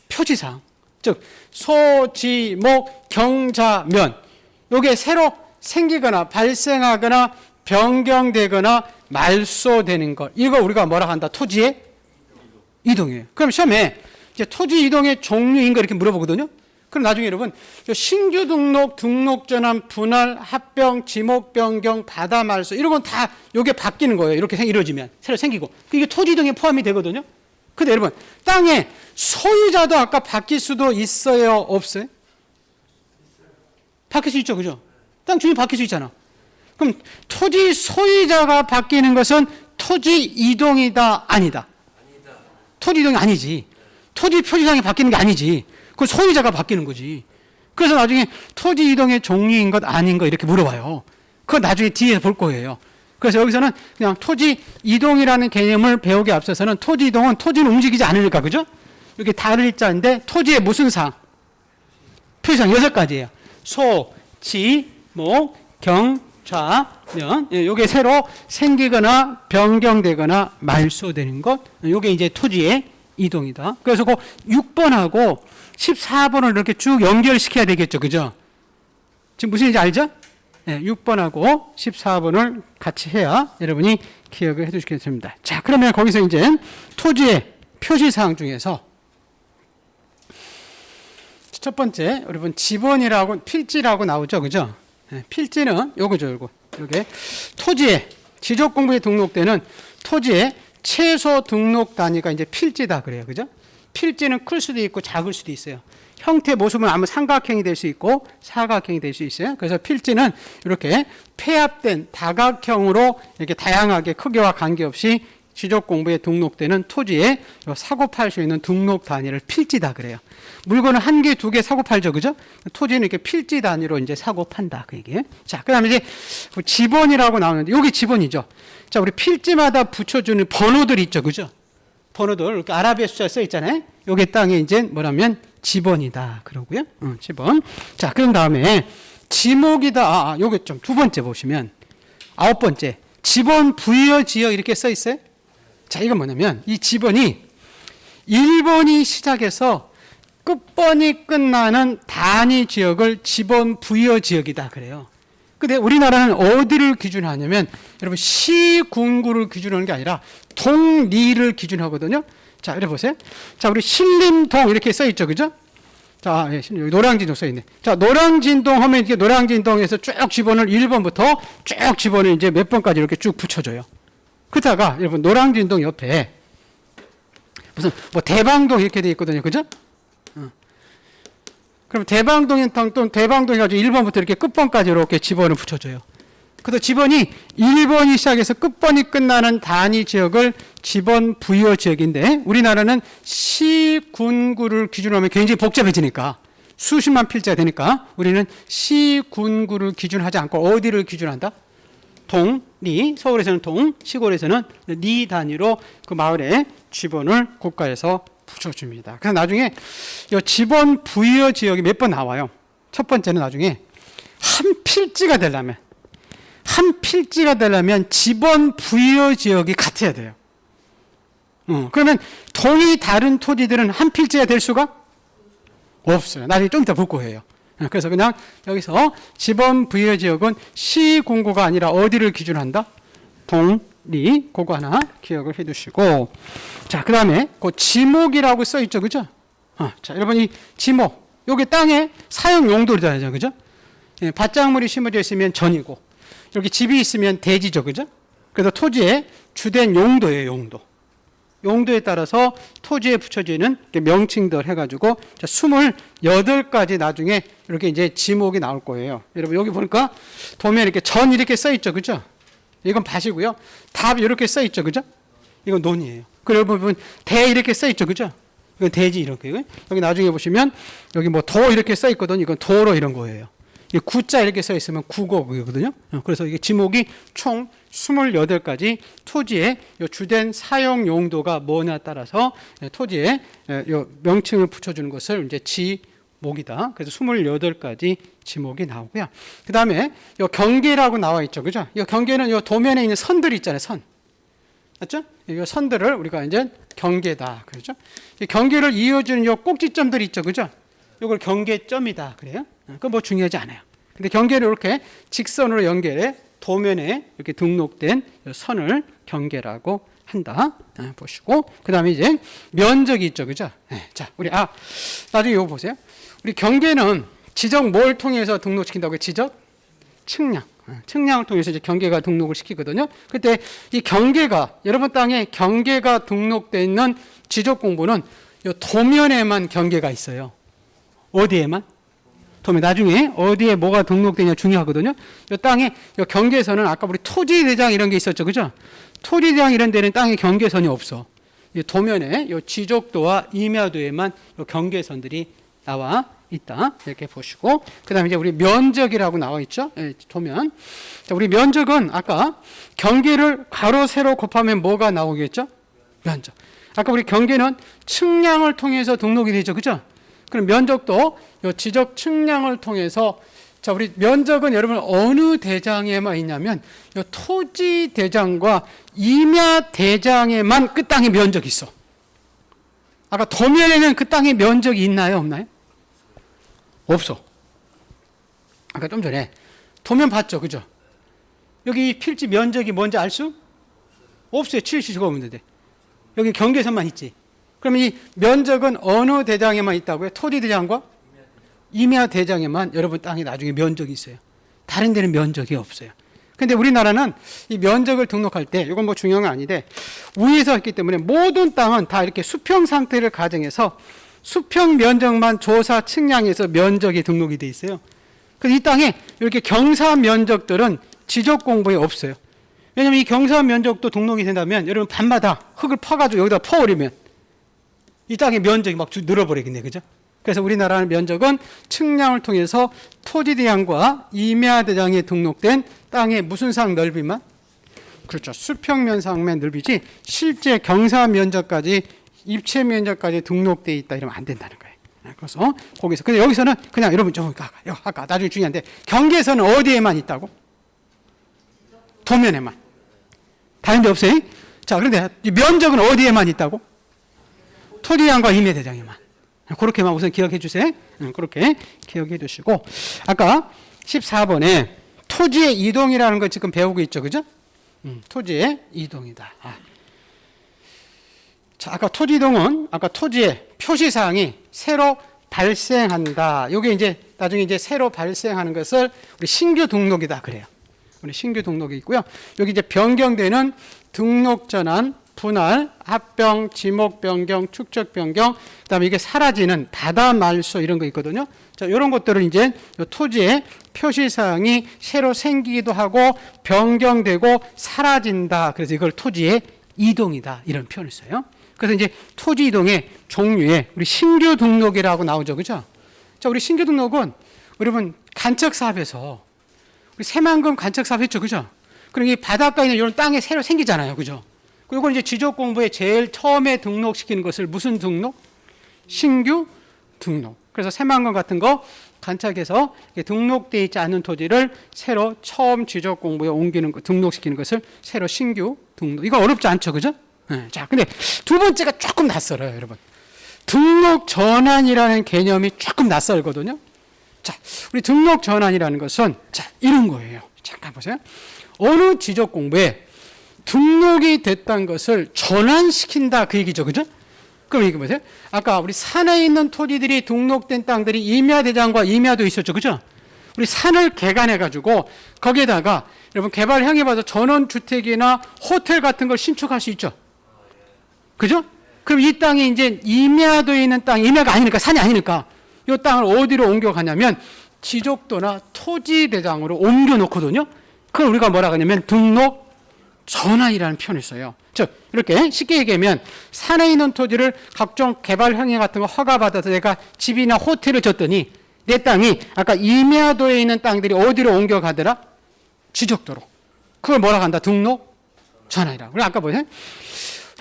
표지사항. 즉 소, 지, 목, 경자, 면. 요게 새로 생기거나 발생하거나 변경되거나 말소되는 것. 이거 우리가 뭐라 한다? 토지의 이동이에요. 그럼 시험에 이제 토지 이동의 종류인 거 이렇게 물어보거든요. 그럼 나중에 여러분 신규 등록, 등록 전환, 분할, 합병, 지목 변경, 바다 말소 이런 건 다 요게 바뀌는 거예요. 이렇게 이루어지면 새로 생기고 이게 토지 이동에 포함이 되거든요. 근데 여러분 땅의 소유자도 아까 바뀔 수도 있어요, 없어요? 바뀔 수 있죠, 그죠? 땅 주인 바뀔 수 있잖아. 그럼 토지 소유자가 바뀌는 것은 토지 이동이다, 아니다? 토지 이동이 아니지. 토지 표지상이 바뀌는 게 아니지. 그 소유자가 바뀌는 거지. 그래서 나중에 토지 이동의 종류인 것 아닌 것 이렇게 물어봐요. 그거 나중에 뒤에서 볼 거예요. 그래서 여기서는 그냥 토지 이동이라는 개념을 배우기 앞서서는 토지 이동은 토지는 움직이지 않으니까, 그죠? 이렇게 달일자인데 토지의 무슨 상? 표시상 6가지예요. 소, 지, 목, 경, 좌, 면. 요게 새로 생기거나 변경되거나 말소되는 것. 요게 이제 토지의 이동이다. 그래서 그 6번하고 14번을 이렇게 쭉 연결시켜야 되겠죠. 그죠? 지금 무슨 얘기인지 알죠? 네, 6번하고 14번을 같이 해야 여러분이 기억을 해 주시겠습니다. 자, 그러면 거기서 이제 토지의 표시사항 중에서 첫 번째, 여러분 지번이라고 필지라고 나오죠. 그죠? 네, 필지는 요거죠. 요거. 이렇게 토지의 지적공부에 등록되는 토지의 최소 등록 단위가 이제 필지다 그래요. 그죠? 필지는 클 수도 있고 작을 수도 있어요. 형태 모습은 아무 삼각형이 될 수 있고 사각형이 될 수 있어요. 그래서 필지는 이렇게 폐합된 다각형으로 이렇게 다양하게 크기와 관계없이 지적공부에 등록되는 토지에 사고 팔 수 있는 등록 단위를 필지다 그래요. 물건을 한 개, 두 개 사고 팔죠, 그죠? 토지는 이렇게 필지 단위로 이제 사고 판다 그 얘기예요. 자, 그다음에 이제 지번이라고 나오는데 여기 지번이죠. 자, 우리 필지마다 붙여주는 번호들 있죠, 그죠? 번호들 이렇게 아라비아 숫자 써 있잖아요. 요게 땅에 이제 뭐라면 지번이다 그러고요. 지번. 자, 그런 다음에 지목이다. 요게 좀 두 번째 보시면 9번째 지번 부여 지역 이렇게 써 있어요. 자, 이건 뭐냐면 이 지번이 1번이 시작해서 끝번이 끝나는 단위 지역을 지번 부여 지역이다 그래요. 근데 우리나라는 어디를 기준으로 하냐면 여러분 시, 군구를 기준으로 하는 게 아니라 동리를 기준으로 하거든요. 자, 이렇게 보세요. 자, 우리 신림동 이렇게 써 있죠, 그죠? 자, 여기 노량진동 써 있네. 자, 노량진동 하면 이렇게 노량진동에서 쭉 지번을 1번부터 쭉 지번을 이제 몇 번까지 이렇게 쭉 붙여줘요. 그러다가 여러분 노량진동 옆에 무슨 뭐 대방동 이렇게 돼 있거든요, 그죠? 그럼 대방동인 또 대방동이 가지고 1번부터 이렇게 끝번까지 이렇게 지번을 붙여줘요. 그래서 지번이 1번이 시작해서 끝번이 끝나는 단위 지역을 지번 부여 지역인데 우리나라는 시, 군, 구를 기준으로 하면 굉장히 복잡해지니까 수십만 필지가 되니까 우리는 시, 군, 구를 기준하지 않고 어디를 기준한다? 동, 리, 서울에서는 동, 시골에서는 리 단위로 그 마을에 지번을 국가에서 붙여줍니다. 그래서 나중에 이 지번 부여 지역이 몇 번 나와요. 첫 번째는 나중에 한 필지가 되려면 지번 부여 지역이 같아야 돼요. 그러면 동이 다른 토지들은 한 필지가 될 수가 없어요. 나중에 좀 이따 볼 거예요. 그래서 그냥 여기서 지번 부여 지역은 시, 군구가 아니라 어디를 기준한다? 동, 리, 그거 하나 기억을 해두시고, 자, 그 다음에 그 지목이라고 써 있죠, 그죠? 자, 여러분 이 지목, 요게 땅의 사용 용도잖아요, 그죠? 예, 밭작물이 심어져 있으면 전이고, 여기 집이 있으면 대지죠, 그죠? 그래서 토지의 주된 용도예요, 용도. 용도에 따라서 토지에 붙여지는 명칭들 해가지고 28가지 나중에 이렇게 이제 지목이 나올 거예요. 여러분 여기 보니까 도면 이렇게 전 이렇게 써 있죠, 그죠? 이건 밭이고요. 답 이렇게 써 있죠, 그죠? 이건 논이에요. 그리고 보면 대 이렇게 써 있죠, 그죠? 이건 대지 이렇게. 여기 나중에 보시면 여기 뭐 도 이렇게 써 있거든요. 이건 도로 이런 거예요. 이 구자 이렇게 써 있으면 국어거든요. 그래서 이게 지목이 총 28가지 토지의 요 주된 사용 용도가 뭐냐에 따라서 토지에 요 명칭을 붙여주는 것을 이제 지목이다. 그래서 28가지 지목이 나오고요. 그 다음에 요 경계라고 나와 있죠, 그죠? 이 경계는 요 도면에 있는 선들이 있잖아요, 선. 맞죠? 이 선들을 우리가 이제 경계다. 그렇죠? 이 경계를 이어주는 요 꼭지점들이 있죠, 그죠? 이걸 경계점이다. 그래요? 그건 뭐 중요하지 않아요. 근데 경계를 이렇게 직선으로 연결해 도면에 이렇게 등록된 선을 경계라고 한다. 보시고 그 다음에 이제 면적이 있죠, 그죠? 자, 우리 나중에 이거 보세요. 우리 경계는 지적 뭘 통해서 등록시킨다고요? 지적 측량. 측량을 통해서 이제 경계가 등록을 시키거든요. 그때 이 경계가 여러분 땅에 경계가 등록되어 있는 지적 공부는 이 도면에만 경계가 있어요. 어디에만? 도면. 나중에 어디에 뭐가 등록되냐 중요하거든요. 이 땅에 이 경계선은 아까 우리 토지대장 이런 게 있었죠, 그죠? 토지대장 이런 데는 땅에 경계선이 없어. 이 도면에 이 지적도와 임야도에만 이 경계선들이 나와 있다. 이렇게 보시고 그 다음에 이제 우리 면적이라고 나와 있죠. 도면. 자, 우리 면적은 아까 경계를 가로 세로 곱하면 뭐가 나오겠죠? 면적. 아까 우리 경계는 측량을 통해서 등록이 되죠, 그죠? 그럼 면적도 이 지적 측량을 통해서 자, 우리 면적은 여러분 어느 대장에만 있냐면 이 토지 대장과 임야 대장에만 그 땅에 면적이 있어. 아까 도면에는 그 땅에 면적이 있나요, 없나요? 없어. 아까 좀 전에 도면 봤죠, 그죠? 여기 필지 면적이 뭔지 알 수? 없어요. 칠 수가 없는데. 여기 경계선만 있지. 그러면 이 면적은 어느 대장에만 있다고요? 토지 대장과 임야 대장에만 여러분 땅에 나중에 면적이 있어요. 다른 데는 면적이 없어요. 근데 우리나라는 이 면적을 등록할 때 이건 뭐 중요한 건 아닌데 위에서 했기 때문에 모든 땅은 다 이렇게 수평 상태를 가정해서 수평 면적만 조사 측량해서 면적이 등록이 돼 있어요. 그래서 이 땅에 이렇게 경사 면적들은 지적 공부에 없어요. 왜냐하면 이 경사 면적도 등록이 된다면 여러분 밤마다 흙을 퍼가지고 여기다 퍼버리면 이 땅의 면적이 막 늘어버리겠네, 그죠? 그래서 우리나라는 면적은 측량을 통해서 토지 대장과 임야 대장에 등록된 땅의 무슨 상 넓이만? 그렇죠. 수평면상면 넓이지 실제 경사 면적까지 입체 면적까지 등록되어 있다 이러면 안 된다는 거예요. 그래서 거기서 근데 여기서는 그냥 여러분 좀 아까 나중에 중요한데 경계선은 어디에만 있다고? 도면에만. 다른 데 없어요? 자, 그런데 이 면적은 어디에만 있다고? 토지대장과 임야대장에만. 그렇게만 우선 기억해 주세요. 그렇게 기억해 두시고 아까 14번에 토지의 이동이라는 거 지금 배우고 있죠, 그죠? 토지의 이동이다. 자, 아까 토지 이동은 아까 토지의 표시사항이 새로 발생한다. 이게 이제 나중에 이제 새로 발생하는 것을 우리 신규 등록이다 그래요. 우리 신규 등록이 있고요. 여기 이제 변경되는 등록 전환, 분할, 합병, 지목 변경, 축적 변경, 그다음에 이게 사라지는 바다 말소 이런 거 있거든요. 자, 이런 것들은 이제 토지의 표시사항이 새로 생기기도 하고 변경되고 사라진다. 그래서 이걸 토지의 이동이다 이런 표현을 써요. 그래서 이제 토지 이동의 종류에 우리 신규 등록이라고 나오죠, 그죠? 자, 우리 신규 등록은 여러분 간척 사업에서 우리 새만금 간척 사업 했죠, 그죠? 그럼 이 바닷가에 있는 이런 땅에 새로 생기잖아요, 그죠? 그리고 이제 지적 공부에 제일 처음에 등록시키는 것을 무슨 등록? 신규 등록. 그래서 새만금 같은 거 간척해서 등록되어 있지 않은 토지를 새로 처음 지적 공부에 옮기는 거, 등록시키는 것을 새로 신규 등록. 이거 어렵지 않죠, 그죠? 네. 자, 근데 두 번째가 조금 낯설어요, 여러분. 등록 전환이라는 개념이 조금 낯설거든요. 자, 우리 등록 전환이라는 것은 자, 이런 거예요. 잠깐 보세요. 어느 지적 공부에 등록이 됐다는 것을 전환시킨다 그 얘기죠, 그죠? 그럼 이게 보세요. 아까 우리 산에 있는 토지들이 등록된 땅들이 임야대장과 임야도 있었죠, 그죠? 우리 산을 개간해가지고 거기에다가 여러분 개발 형에 봐서 전원주택이나 호텔 같은 걸 신축할 수 있죠, 그죠? 그럼 이 땅이 이제 임야도에 있는 땅, 임야가 아니니까 산이 아니니까 이 땅을 어디로 옮겨가냐면 지적도나 토지대장으로 옮겨 놓거든요. 그걸 우리가 뭐라 하냐면 등록 전환이라는 표현을 써요. 즉 이렇게 쉽게 얘기하면 산에 있는 토지를 각종 개발 형해 같은 거 허가받아서 내가 집이나 호텔을 줬더니 내 땅이 아까 임야도에 있는 땅들이 어디로 옮겨가더라? 지적도로. 그걸 뭐라고 한다? 등록 전환이라고. 그리고 아까 보세요.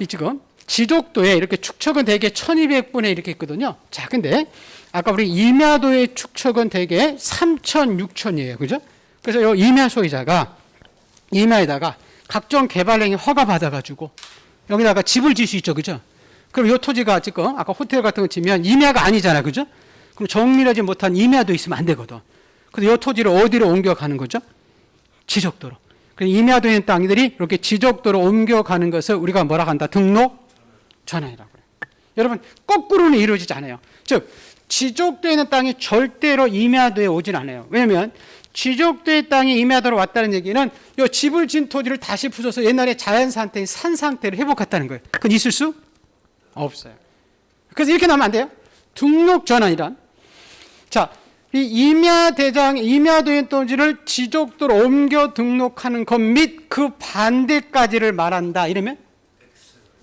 이 지금 지적도에 이렇게 축척은 대개 1200분의 이렇게 있거든요. 자, 근데 아까 우리 임야도의 축척은 대개 3000, 6000이에요. 그죠? 그래서 이 임야 소유자가 임야에다가 각종 개발행위 허가 받아가지고 여기다가 집을 질 수 있죠. 그죠? 그럼 이 토지가 지금 아까 호텔 같은 거 지면 임야가 아니잖아. 그죠? 그럼 정밀하지 못한 임야도 있으면 안 되거든. 그래서 이 토지를 어디로 옮겨가는 거죠? 지적도로. 임야도에 있는 땅들이 이렇게 지적도로 옮겨가는 것을 우리가 뭐라 한다? 등록 전환이라고 그래요. 여러분 거꾸로는 이루어지지 않아요. 즉 지적도에 있는 땅이 절대로 임야도에 오진 않아요. 왜냐하면 지적도의 땅이 임야도로 왔다는 얘기는 이 집을 진 토지를 다시 부숴서 옛날에 자연 상태인 산 상태를 회복했다는 거예요. 그건 있을 수 없어요. 그래서 이렇게 나오면 안 돼요. 등록 전환이란 자, 이 임야도에 있는 토지를 지적도로 옮겨 등록하는 것 및 그 반대까지를 말한다. 이러면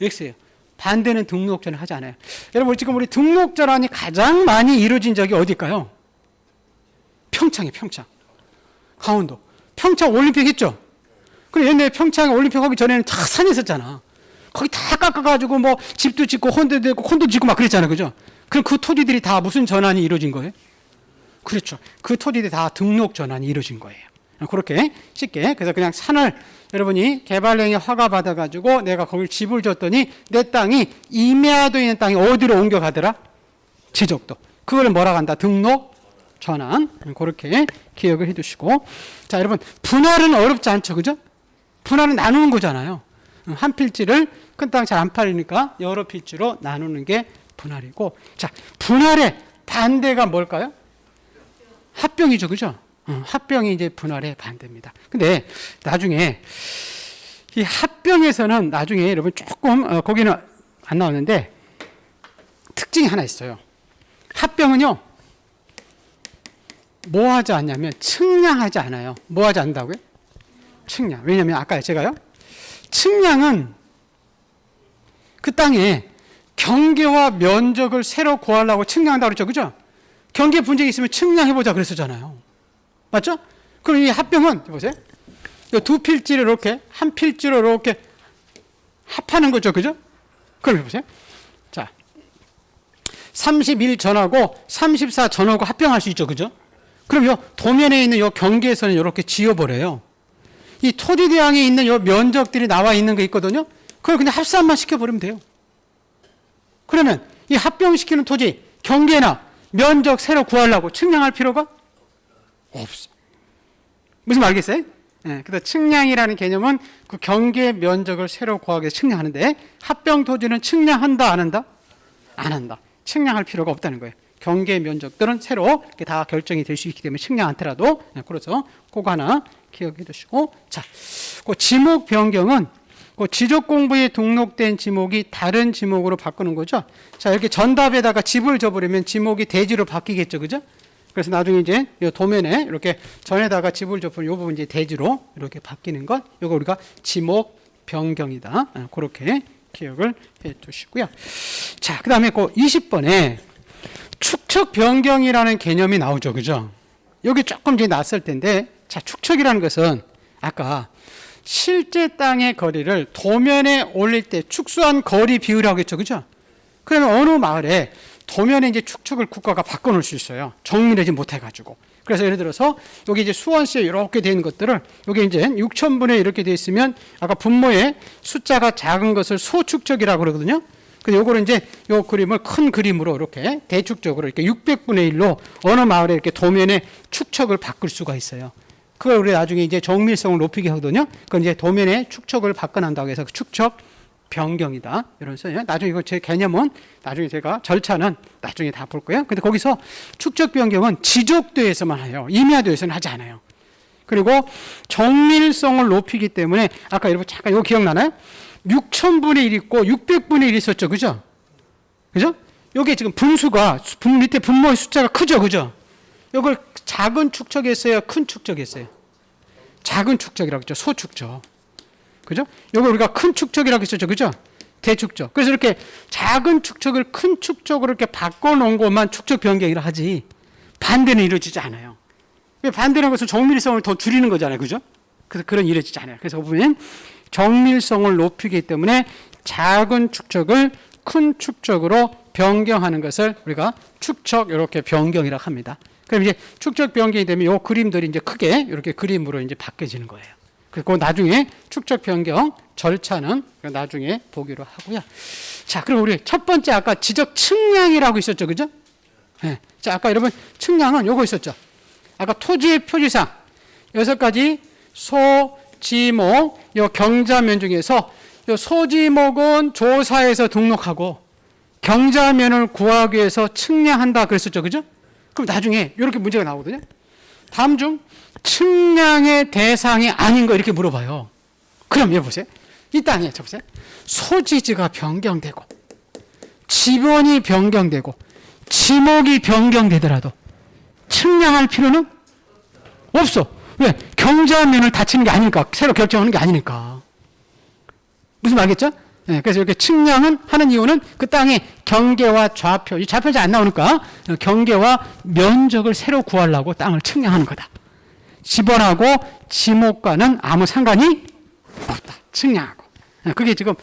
X예요. 반대는 등록 전환 하지 않아요. 여러분 지금 우리 등록 전환이 가장 많이 이루어진 적이 어딜까요? 평창이에요. 평창. 강원도. 평창 올림픽 했죠? 그럼 옛날에 평창 올림픽 하기 전에는 다 산에 있었잖아. 거기 다 깎아가지고 뭐 집도 짓고 혼도도 있고 콘도 짓고 막 그랬잖아요. 그죠? 그럼 그 토지들이 다 무슨 전환이 이루어진 거예요? 그렇죠. 그 토지들이 다 등록 전환이 이루어진 거예요. 그렇게 쉽게. 그래서 그냥 산을 여러분이 개발행위 허가 받아가지고 내가 거길 집을 줬더니 내 땅이 임야도에 있는 땅이 어디로 옮겨가더라? 지적도. 그걸 뭐라고 한다? 등록 전환. 그렇게 기억을 해두시고. 자, 여러분 분할은 어렵지 않죠. 그죠? 분할은 나누는 거잖아요. 한 필지를 큰 땅 잘 안 팔리니까 여러 필지로 나누는 게 분할이고. 자, 분할의 반대가 뭘까요? 합병이죠. 그죠? 합병이 이제 분할의 반대입니다. 근데 나중에 이 합병에서는 나중에 여러분 조금 거기는 안 나오는데 특징이 하나 있어요. 합병은요. 뭐 하지 않냐면 측량하지 않아요. 뭐 하지 않는다고요? 측량. 왜냐하면 아까 제가요. 측량은 그 땅에 경계와 면적을 새로 구하려고 측량한다고 그랬죠. 그죠? 경계 분쟁이 있으면 측량해보자 그랬었잖아요. 맞죠? 그럼 이 합병은 보세요. 이 두 필지를 이렇게 한 필지로 이렇게 합하는 거죠. 그죠? 그럼 보세요. 자, 31 전하고 34 전하고 합병할 수 있죠. 그죠? 그럼 요 도면에 있는 요 경계선을 이렇게 지워버려요. 이 토지 대항에 있는 요 면적들이 나와 있는 거 있거든요. 그걸 그냥 합산만 시켜버리면 돼요. 그러면 이 합병시키는 토지 경계나 면적 새로 구하려고 측량할 필요가 없어. 무슨 말 알겠어요? 네, 그래서 측량이라는 개념은 그 경계 면적을 새로 구하기 위해서 측량하는데 합병 토지는 측량한다 안 한다? 안 한다. 측량할 필요가 없다는 거예요. 경계 면적들은 새로 이렇게 다 결정이 될 수 있기 때문에 측량 않더라도 그래서 그거 하나 기억해 두시고 자, 그 지목 변경은 그 지적 공부에 등록된 지목이 다른 지목으로 바꾸는 거죠. 자, 이렇게 전답에다가 집을 줘버리면 지목이 대지로 바뀌겠죠, 그죠? 그래서 나중에 이제 이 도면에 이렇게 전에다가 집을 줘버리면 이 부분 이제 대지로 이렇게 바뀌는 것, 이거 우리가 지목 변경이다. 그렇게 기억을 해두시고요. 자, 그다음에 그 20번에 축척 변경이라는 개념이 나오죠, 그죠? 여기 조금 이제 낯설 텐데, 자, 축척이라는 것은 아까 실제 땅의 거리를 도면에 올릴 때 축소한 거리 비율이라고 했죠. 그죠? 그러면 어느 마을에 도면에 이제 축척을 국가가 바꿔놓을 수 있어요. 정밀하지 못해가지고. 그래서 예를 들어서 여기 이제 수원시에 이렇게 되는 것들을 여기 이제 6,000분의 이렇게 돼 있으면 아까 분모의 숫자가 작은 것을 소축척이라고 그러거든요. 근데 요거를 이제 요 그림을 큰 그림으로 이렇게 대축적으로 이렇게 600분의 1로 어느 마을에 이렇게 도면에 축척을 바꿀 수가 있어요. 그걸 우리 나중에 이제 정밀성을 높이게 하거든요. 그건 이제 도면에 축척을 바꿔난다고 해서 축척 변경이다. 이런 써요. 나중에 이거 제 개념은 나중에 제가 절차는 나중에 다 볼 거예요. 근데 거기서 축척 변경은 지적도에서만 해요. 임야도에서는 하지 않아요. 그리고 정밀성을 높이기 때문에 아까 여러분 잠깐 이거 기억나나요? 6,000분의 1 있고 600분의 1 있었죠. 그죠? 그죠? 여기 지금 분수가 밑에 분모의 숫자가 크죠. 그죠? 이걸 작은 축척했어요? 큰 축척했어요? 작은 축척이라고 했죠. 소축척. 그죠? 요거 우리가 큰 축적이라고 했었죠. 그죠? 대축적. 그래서 이렇게 작은 축적을 큰 축적으로 이렇게 바꿔놓은 것만 축적 변경이라 하지 반대는 이루어지지 않아요. 반대라는 것은 정밀성을 더 줄이는 거잖아요. 그죠? 그래서 그런 일이 이루어지지 않아요. 그래서 보면 정밀성을 높이기 때문에 작은 축적을 큰 축적으로 변경하는 것을 우리가 축적 이렇게 변경이라고 합니다. 그럼 이제 축적 변경이 되면 요 그림들이 이제 크게 이렇게 그림으로 이제 바뀌어지는 거예요. 그리고 나중에 축적 변경 절차는 나중에 보기로 하고요. 자, 그럼 우리 첫 번째 아까 지적 측량이라고 있었죠. 그죠? 네. 자, 아까 여러분 측량은 요거 있었죠. 아까 토지의 표지상 6가지 소, 지, 목, 요 경자면 중에서 요 소지목은 조사에서 등록하고 경자면을 구하기 위해서 측량한다 그랬었죠. 그죠? 그럼 나중에 이렇게 문제가 나오거든요. 다음 중 측량의 대상이 아닌 거 이렇게 물어봐요. 그럼 여보세요. 이 땅에 저보세요. 소지지가 변경되고 지번이 변경되고 지목이 변경되더라도 측량할 필요는 없어. 왜? 경자면을 다치는 게 아니니까. 새로 결정하는 게 아니니까. 무슨 말겠죠? 네, 그래서 이렇게 측량은 하는 이유는 그 땅의 경계와 좌표, 이 좌표가 안 나오니까 경계와 면적을 새로 구하려고 땅을 측량하는 거다. 지번하고 지목과는 아무 상관이 없다. 측량하고. 네, 그게 지금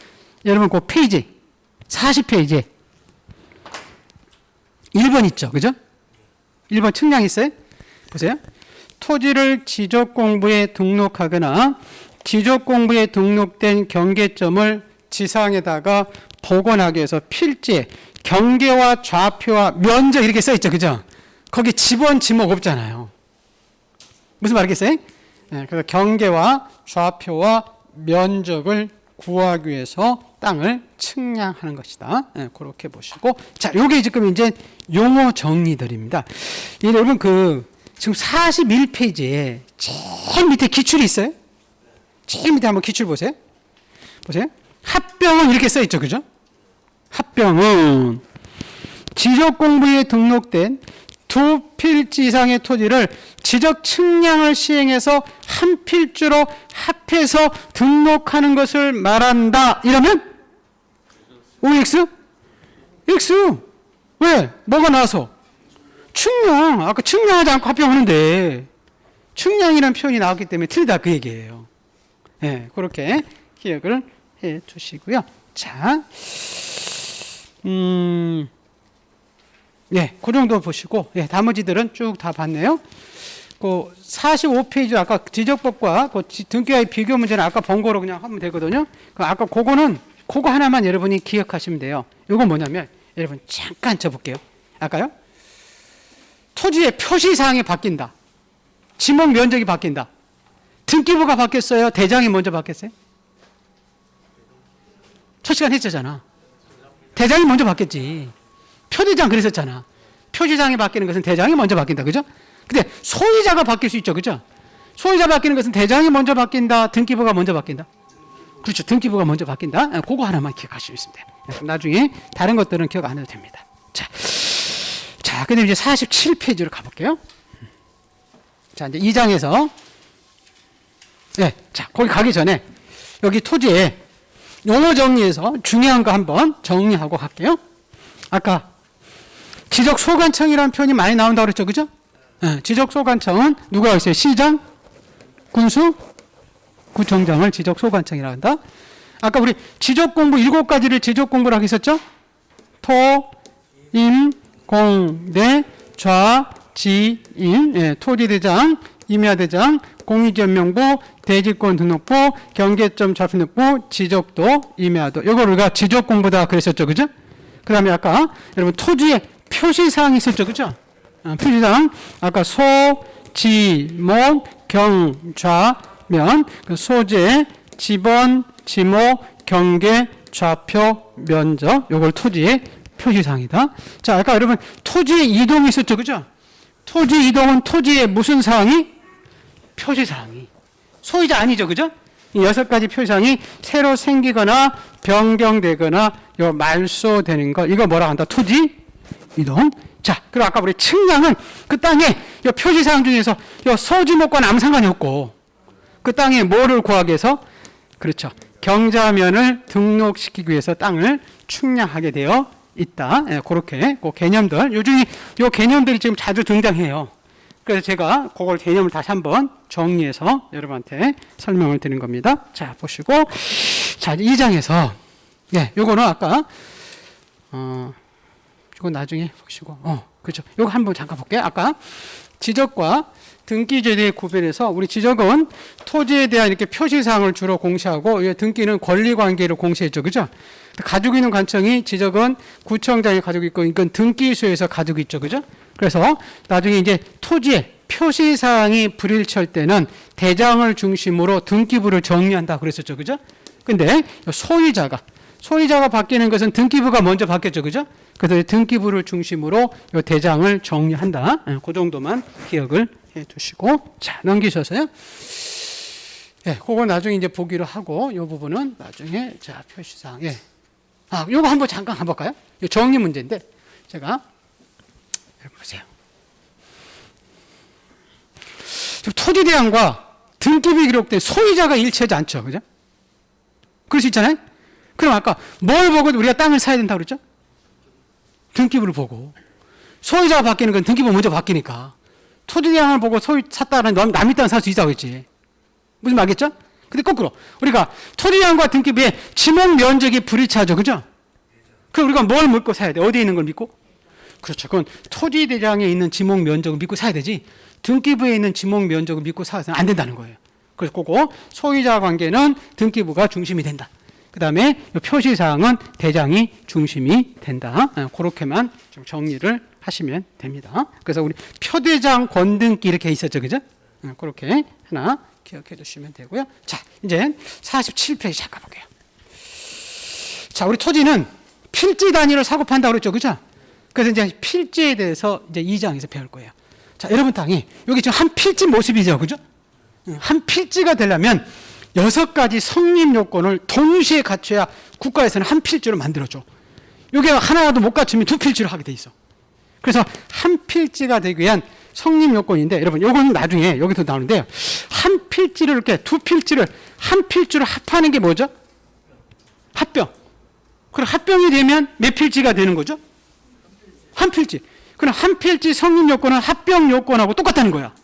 여러분 그 페이지 40페이지에 1번 있죠. 그죠? 1번 측량 있어요? 보세요. 토지를 지적공부에 등록하거나 지적공부에 등록된 경계점을 지상에다가 복원하기 위해서 필지에 경계와 좌표와 면적 이렇게 써 있죠. 그죠? 거기 지번, 지목 없잖아요. 무슨 말이겠어요? 네, 그래서 경계와 좌표와 면적을 구하기 위해서 땅을 측량하는 것이다. 네, 그렇게 보시고. 자, 요게 지금 이제 용어 정리들입니다. 여러분 지금 41페이지에 제일 밑에 기출이 있어요? 제일 밑에 한번 기출 보세요. 보세요. 합병은 이렇게 써 있죠. 그죠? 합병은 지적공부에 등록된 두 필지 이상의 토지를 지적 측량을 시행해서 한 필지로 합해서 등록하는 것을 말한다. 이러면 OX? X. 왜? 뭐가 나와서? 측량. 아까 측량하지 않고 합병하는데 측량이라는 표현이 나왔기 때문에 틀리다 그 얘기예요. 네, 그렇게 기억을 해 주시고요. 자, 예, 그 정도 보시고, 예, 나머지들은 쭉 다 봤네요. 그 45페이지 아까 지적법과 그 등기와의 비교 문제는 아까 본 거로 그냥 하면 되거든요. 그 아까 그거 하나만 여러분이 기억하시면 돼요. 이건 뭐냐면, 여러분 잠깐 쳐볼게요. 아까요? 토지의 표시사항이 바뀐다. 지목 면적이 바뀐다. 등기부가 바뀌었어요? 대장이 먼저 바뀌었어요? 첫 시간 했잖아. 대장이 먼저 바뀌었지. 표대장 그랬었잖아. 표시장이 바뀌는 것은 대장이 먼저 바뀐다. 그죠? 근데 소유자가 바뀔 수 있죠. 그죠? 소유자 바뀌는 것은 대장이 먼저 바뀐다. 등기부가 먼저 바뀐다. 그렇죠. 등기부가 먼저 바뀐다. 그거 하나만 기억하시면 있습니다. 나중에 다른 것들은 기억 안 해도 됩니다. 자, 근데 이제 47페이지로 가볼게요. 자, 이제 2장에서 네, 자, 거기 가기 전에 여기 토지에 용어 정리해서 중요한 거 한번 정리하고 갈게요. 아까 지적소관청이라는 표현이 많이 나온다고 그랬죠. 그죠? 네, 지적소관청은 누가 있어요? 시장, 군수, 구청장을 지적소관청이라고 한다. 아까 우리 지적공부 7가지를 지적공부라고 했었죠? 토, 임, 공, 대, 좌, 지, 임, 예, 토지대장, 임야대장, 공유지연명부, 대지권 등록부, 경계점 좌표등록부, 지적도, 임야도. 이걸 우리가 지적공부다 그랬었죠. 그죠? 그 다음에 아까 여러분 토지에 표시사항이 있었죠. 그죠? 표시사항. 아까 소, 지, 목, 경, 좌, 면. 그 소재, 지번, 지목, 경계, 좌표, 면적. 요걸 토지의 표시사항이다. 자, 아까 여러분 토지의 이동이 있었죠. 그죠? 토지 이동은 토지의 무슨 사항이? 표시사항이. 소유자 아니죠. 그죠? 이 6가지 표시사항이 새로 생기거나 변경되거나 요 말소되는 거. 이거 뭐라고 한다? 토지 이동. 자, 그리고 아까 우리 측량은 그 땅에 요 표시사항 중에서 요 소지목과는 아무 상관이 없고 그 땅에 뭐를 구하기 위해서 그렇죠. 경자면을 등록시키기 위해서 땅을 축량하게 되어 있다. 예, 그렇게 그 개념들, 요즘 이 개념들이 지금 자주 등장해요. 그래서 제가 그걸 개념을 다시 한번 정리해서 여러분한테 설명을 드린 겁니다. 자, 보시고, 자, 2장에서, 예, 요거는 아까, 이거 나중에 보시고, 그렇죠. 요거 한번 잠깐 볼게요. 아까 지적과 등기죄에 대해 구별해서 우리 지적은 토지에 대한 이렇게 표시사항을 주로 공시하고 등기는 권리관계를 공시했죠. 그죠? 가지고 있는 관청이 지적은 구청장이 가지고 있고 이건 등기소에서 가지고 있죠. 그죠? 그래서 나중에 이제 토지에 표시사항이 불일치할 때는 대장을 중심으로 등기부를 정리한다 그랬었죠. 그죠? 근데 소유자가 바뀌는 것은 등기부가 먼저 바뀌었죠. 그죠? 그래서 등기부를 중심으로 이 대장을 정리한다. 그 정도만 기억을 해 두시고, 자, 넘기셔서요. 예, 그거 나중에 이제 보기로 하고, 이 부분은 나중에, 자, 표시사항, 예. 요거 한번 잠깐 가볼까요? 이 정리 문제인데, 제가, 여러분 보세요. 지금 토지대항과 등기부에 기록된 소유자가 일치하지 않죠. 그죠? 그럴 수 있잖아요? 그럼 아까 뭘 보고 우리가 땅을 사야 된다고 그랬죠? 등기부를 보고. 소유자가 바뀌는 건 등기부 먼저 바뀌니까. 토지대항을 보고 샀다는 남의 땅 살 수 있다고 했지. 무슨 말겠죠? 근데 거꾸로. 우리가 토지대항과 등기부에 지목 면적이 불일치하죠. 그죠? 그럼 우리가 뭘 믿고 사야 돼? 어디에 있는 걸 믿고? 그렇죠. 그건 토지대장에 있는 지목 면적을 믿고 사야 되지. 등기부에 있는 지목 면적을 믿고 사서는 안 된다는 거예요. 그래서 그거 소유자 관계는 등기부가 중심이 된다. 그 다음에 표시사항은 대장이 중심이 된다. 그렇게만 좀 정리를 하시면 됩니다. 그래서 우리 표대장 권등기 이렇게 있었죠. 그죠? 그렇게 하나 기억해 두시면 되고요. 자, 이제 47페이지 잠깐 볼게요. 자, 우리 토지는 필지 단위로 사고 판다고 그랬죠. 그죠? 그래서 이제 필지에 대해서 이제 2장에서 배울 거예요. 자, 여러분 땅이 여기 지금 한 필지 모습이죠. 그죠? 한 필지가 되려면 6가지 성립 요건을 동시에 갖춰야 국가에서는 한 필지로 만들어줘. 이게 하나라도 못 갖추면 2필지로 하게 돼 있어. 그래서 한 필지가 되기 위한 성립 요건인데, 여러분, 요거는 나중에 여기서 나오는데요. 한 필지를 이렇게 2필지를 한 필지로 합하는 게 뭐죠? 합병. 그럼 합병이 되면 몇 필지가 되는 거죠? 한 필지. 그럼 한 필지 성립 요건은 합병 요건하고 똑같다는 거야.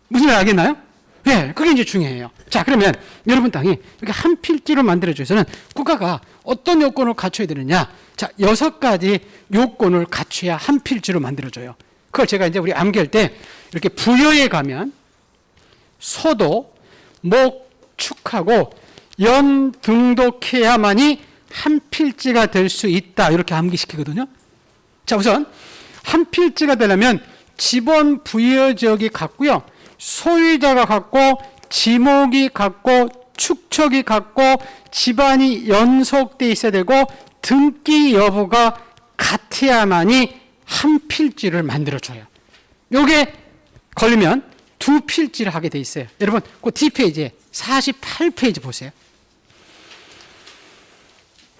무슨 말 알겠나요? 네, 그게 이제 중요해요. 자, 그러면 여러분 땅이 이렇게 한 필지로 만들어줘 서는 국가가 어떤 요건을 갖춰야 되느냐? 자, 6가지 요건을 갖춰야 한 필지로 만들어줘요. 그걸 제가 이제 우리 암기할 때 이렇게 부여에 가면 소도, 목, 축하고 연 등록해야만이 한 필지가 될 수 있다. 이렇게 암기시키거든요. 자, 우선 한 필지가 되려면 지번 부여 지역이 같고요. 소유자가 같고 지목이 같고 축척이 같고 집안이 연속돼 있어야 되고 등기 여부가 같아야만이 한 필지를 만들어줘요. 요게 걸리면 2필지를 하게 돼 있어요. 여러분 그 D페이지에 48페이지 보세요.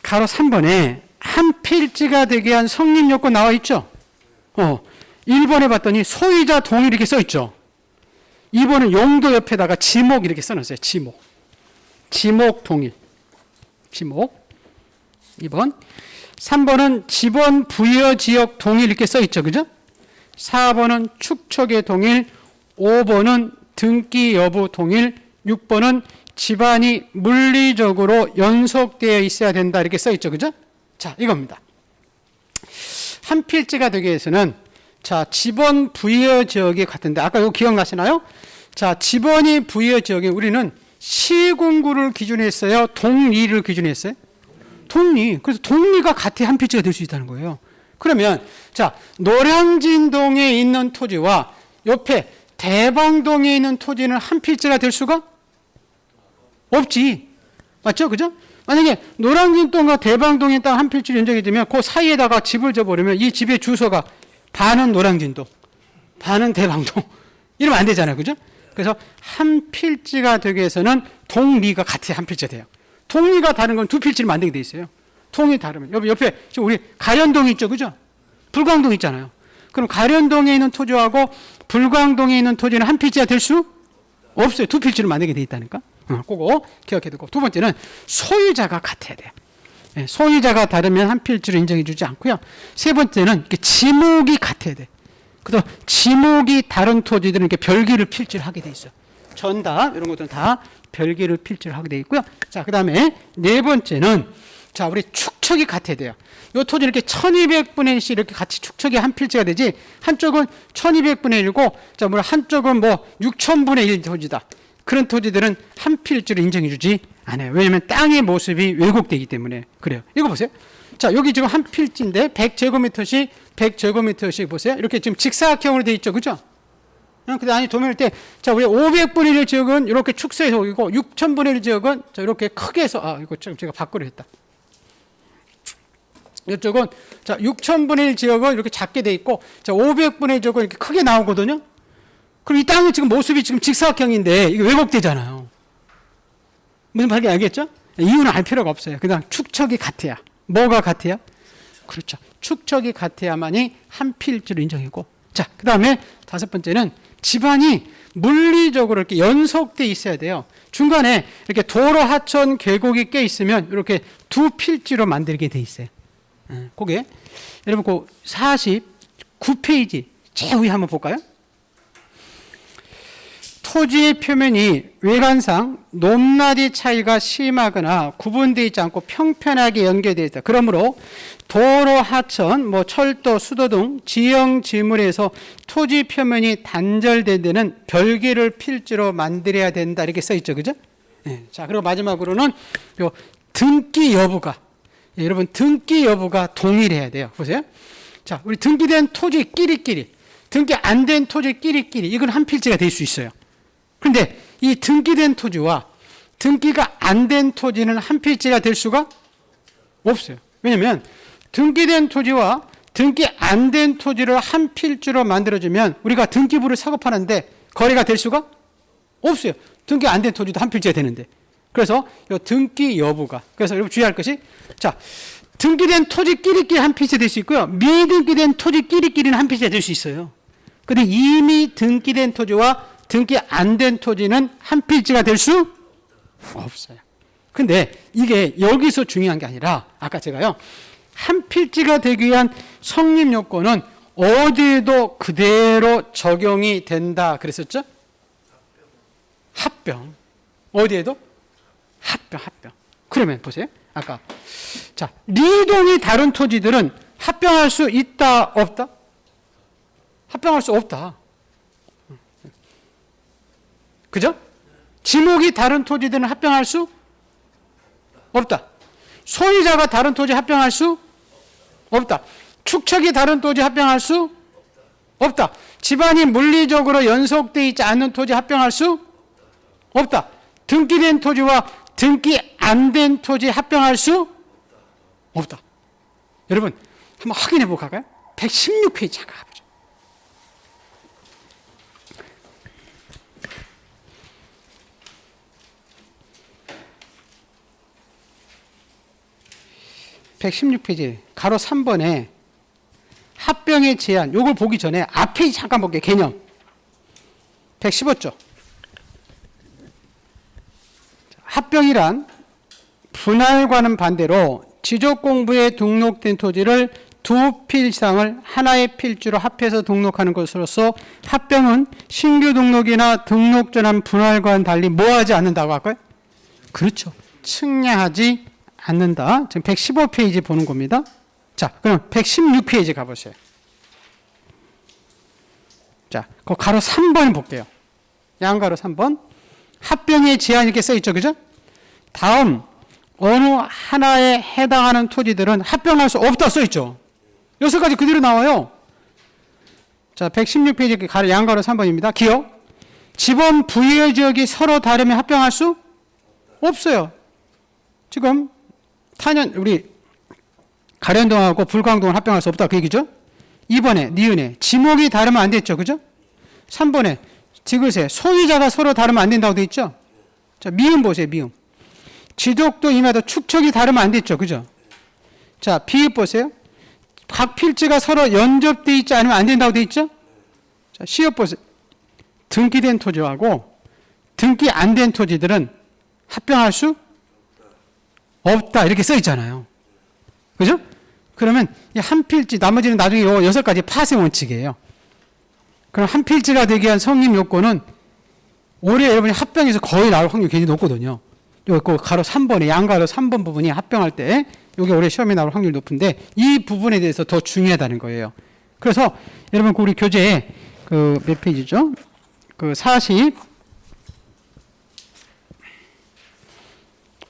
가로 3번에 한 필지가 되게 한 성립 요건 나와 있죠. 1번에 봤더니 소유자 동의 이렇게 써 있죠. 2번은 용도 옆에다가 지목 이렇게 써놨어요. 지목 동일. 지목. 2번. 3번은 지번 부여 지역 동일 이렇게 써 있죠. 그죠? 4번은 축척의 동일. 5번은 등기 여부 동일. 6번은 집안이 물리적으로 연속되어 있어야 된다. 이렇게 써 있죠. 그죠? 자, 이겁니다. 한 필지가 되기 위해서는 자, 지번 부여 지역이 같은데 아까 이거 기억나시나요? 자, 지번이 부여 지역에 우리는 시군구를 기준으로 했어요? 동리를 기준으로 했어요? 동리. 그래서 동리가 같아 한 필지가 될 수 있다는 거예요. 그러면 자, 노량진동에 있는 토지와 옆에 대방동에 있는 토지는 한 필지가 될 수가 없지. 맞죠? 그죠? 만약에 노량진동과 대방동에 딱 한 필지로 인정이 되면 그 사이에다가 집을 져버리면 이 집의 주소가 반은 노량진동, 반은 대방동. 이러면 안 되잖아요. 그죠? 그래서 한 필지가 되기 위해서는 동리가 같이 한 필지가 돼요. 동리가 다른 건 2필지를 만들게 돼 있어요. 동이 다르면. 옆에 지금 우리 가련동이 있죠. 그죠? 불광동 있잖아요. 그럼 가련동에 있는 토지하고 불광동에 있는 토지는 한 필지가 될 수 없어요. 2필지를 만들게 돼 있다니까. 그거 기억해 두고. 두 번째는 소유자가 같아야 돼요. 예, 소유자가 다르면 한 필지로 인정해 주지 않고요. 세 번째는 지목이 같아야 돼. 그래서 지목이 다른 토지들은 이렇게 별개를 필지를 하게 돼 있어요. 전답 이런 것들은 다 별개를 필지를 하게 돼 있고요. 자, 그다음에 네 번째는 자, 우리 축척이 같아야 돼요. 이 토지 이렇게 1200분의 1씩 이렇게 같이 축척이 한 필지가 되지, 한쪽은 1200분의 1이고, 자, 뭐 한쪽은 뭐 6000분의 1 토지다. 그런 토지들은 한 필지로 인정해 주지 않아요. 왜냐하면 땅의 모습이 왜곡되기 때문에 그래요. 이거 보세요. 자, 여기 지금 한 필지인데 100제곱미터씩 100제곱미터씩 보세요. 이렇게 지금 직사각형으로 돼 있죠, 그죠? 그 안에 도면일 때, 자, 우리 500분의 1 지역은 이렇게 축소해서 오고, 6000분의 1 지역은 자, 이렇게 크게 해서, 이거 제가 바꾸려 했다. 이쪽은 자 6000분의 1 지역은 이렇게 작게 돼 있고, 자 500분의 1 지역은 이렇게 크게 나오거든요. 그럼 이 땅은 지금 모습이 지금 직사각형인데 이게 왜곡되잖아요. 무슨 말인지 알겠죠? 이유는 알 필요가 없어요. 그냥 축척이 같아야. 뭐가 같아야? 그렇죠. 축척이 같아야만이 한 필지로 인정이고. 자, 그 다음에 다섯 번째는 집안이 물리적으로 이렇게 연속돼 있어야 돼요. 중간에 이렇게 도로, 하천, 계곡이 껴 있으면 이렇게 두 필지로 만들게 돼 있어요. 그게 여러분 그 49페이지 제일 위에 한번 볼까요? 토지의 표면이 외관상 높낮이 차이가 심하거나 구분되어 있지 않고 평평하게 연결되어 있다. 그러므로 도로, 하천, 뭐 철도, 수도 등 지형 지물에서 토지 표면이 단절된 데는 별개를 필지로 만들어야 된다. 이렇게 써 있죠, 그죠? 네. 자, 그리고 마지막으로는 요 등기 여부가, 여러분 등기 여부가 동일해야 돼요. 보세요. 자, 우리 등기된 토지 끼리끼리, 등기 안 된 토지 끼리끼리, 이건 한 필지가 될 수 있어요. 그런데 이 등기된 토지와 등기가 안 된 토지는 한 필지가 될 수가 없어요. 왜냐하면 등기된 토지와 등기 안 된 토지를 한 필지로 만들어주면 우리가 등기부를 사업하는데 거래가 될 수가 없어요. 등기 안 된 토지도 한 필지가 되는데. 그래서 이 등기 여부가, 그래서 여러분 주의할 것이, 자, 등기된 토지끼리끼리 한 필지가 될 수 있고요. 미등기된 토지끼리끼리는 한 필지가 될 수 있어요. 근데 이미 등기된 토지와 등기 안 된 토지는 한 필지가 될 수 없어요. 근데 이게 여기서 중요한 게 아니라, 아까 제가요, 한 필지가 되기 위한 성립 요건은 어디에도 그대로 적용이 된다 그랬었죠? 합병. 어디에도? 합병. 그러면 보세요. 아까. 자, 리동이 다른 토지들은 합병할 수 있다, 없다? 합병할 수 없다. 그죠? 지목이 다른 토지들은 합병할 수 없다. 소유자가 다른 토지 합병할 수 없다. 축척이 다른 토지 합병할 수 없다. 집안이 물리적으로 연속되어 있지 않는 토지 합병할 수 없다. 등기된 토지와 등기 안 된 토지 합병할 수 없다. 여러분 한번 확인해 보고 갈까요? 116페이지 잠깐 가보죠. (116페이지) 가로 3번에 합병의 제한, 요걸 보기 전에 앞에 잠깐 볼게요. 개념 115조. 합병이란 분할과는 반대로 지적공부에 등록된 토지를 두 필 이상을 하나의 필지로 합해서 등록하는 것으로서 합병은 신규 등록이나 등록 전환 분할과는 달리 뭐하지 않는다고 할까요? 그렇죠. 측량하지 않는다. 지금 115페이지 보는 겁니다. 자, 그럼 116페이지 가보세요. 자, 그 가로 3번 볼게요. 양가로 3번. 합병의 제한 이렇게 써 있죠, 그죠? 다음 어느 하나에 해당하는 토지들은 합병할 수 없다 써 있죠. 여기서까지 그대로 나와요. 자, 116페이지 가로 양가로 3번입니다. 기억. 지번 부여 지역이 서로 다르면 합병할 수 없어요. 지금 탄현 우리 가련동하고 불광동은 합병할 수 없다 그 얘기죠. 2번에 니은에 지목이 다르면 안 됐죠, 그죠? 3번에 지그세 소유자가 서로 다르면 안 된다고 돼 있죠. 자, 미음 보세요. 미음. 지적도 임야도 축척이 다르면 안 됐죠, 그죠? 자, 비읍 보세요. 각 필지가 서로 연접되어 있지 않으면 안 된다고 돼 있죠. 자, 시읍 보세요. 등기된 토지하고 등기 안 된 토지들은 합병할 수 없다. 이렇게 써 있잖아요. 그죠? 그러면 이 한 필지, 나머지는 나중에 요 6가지 파쇄 원칙이에요. 그럼 한 필지가 되기 위한 성립 요건은 올해 여러분이 합병해서 거의 나올 확률이 굉장히 높거든요. 요거 가로 3번에 양가로 3번 부분이 합병할 때 요게 올해 시험에 나올 확률이 높은데 이 부분에 대해서 더 중요하다는 거예요. 그래서 여러분 우리 교재에 그 몇 페이지죠? 그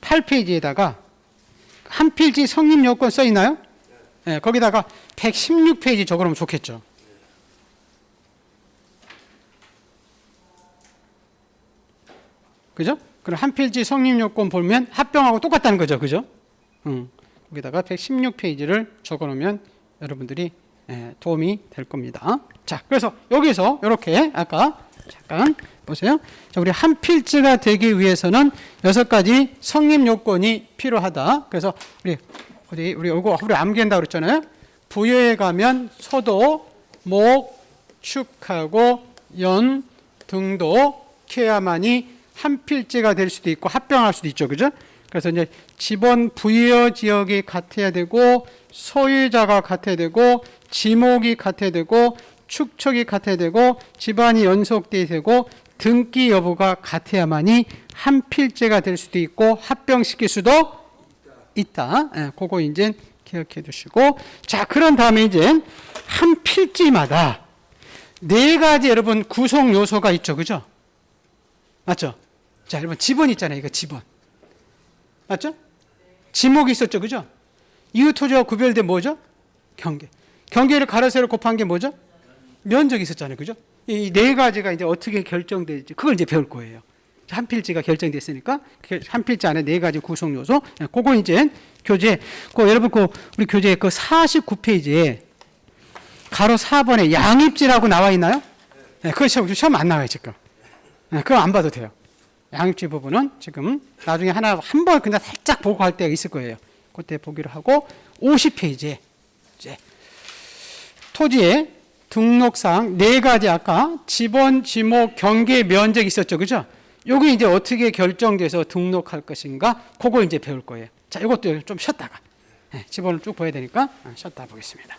48페이지에다가 한 필지 성립 요건 써 있나요? 네, 거기다가 116페이지 적어놓으면 좋겠죠. 그죠? 그럼 한 필지 성립 요건 보면 합병하고 똑같다는 거죠. 그죠? 거기다가 116페이지를 적어 놓으면 여러분들이 도움이 될 겁니다. 자, 그래서 여기서 이렇게 아까 잠깐 보세요. 자, 우리 한 필지가 되기 위해서는 6가지 성립 요건이 필요하다. 그래서 우리 이거 우리 암기한다고 그랬잖아요. 부여에 가면 소도, 목, 축하고 연 등도 켜야만이 한 필지가 될 수도 있고 합병할 수도 있죠. 그죠? 그래서 이제 지번 부여 지역이 같아야 되고 소유자가 같아야 되고 지목이 같아야 되고 축척이 같아야 되고 집안이 연속돼야 되고 등기 여부가 같아야만이 한 필지가 될 수도 있고 합병시킬 수도 있다. 예, 그거 이제 기억해 두시고 자, 그런 다음에 이제 한 필지마다 4가지 여러분 구성 요소가 있죠. 그죠? 맞죠? 자, 여러분 지번 있잖아요. 이거 지번. 맞죠? 지목이 있었죠. 그죠? 이웃토지와 구별된 뭐죠? 경계. 경계를 가로 세로 곱한 게 뭐죠? 면적이 있었잖아요. 그죠? 이 4가지가 이제 어떻게 결정될지 그걸 이제 배울 거예요. 한 필지가 결정됐으니까 한 필지 안에 4가지 구성 요소. 그거 이제 교재 여러분 우리 교재 그 49페이지에 가로 4번에 양입지라고 나와 있나요? 네, 그거 시험 안 나와요, 지금. 네, 그거 안 봐도 돼요. 양입지 부분은 지금 나중에 한 번 그냥 살짝 보고 할 때가 있을 거예요. 그때 보기로 하고 50페이지에 이제 토지의 등록상 4가지 아까 지번, 지목, 경계, 면적이 있었죠. 그죠? 요게 이제 어떻게 결정돼서 등록할 것인가? 그거 이제 배울 거예요. 자, 이것도 좀 쉬었다가 지번을 쭉 봐야 되니까 쉬었다 보겠습니다.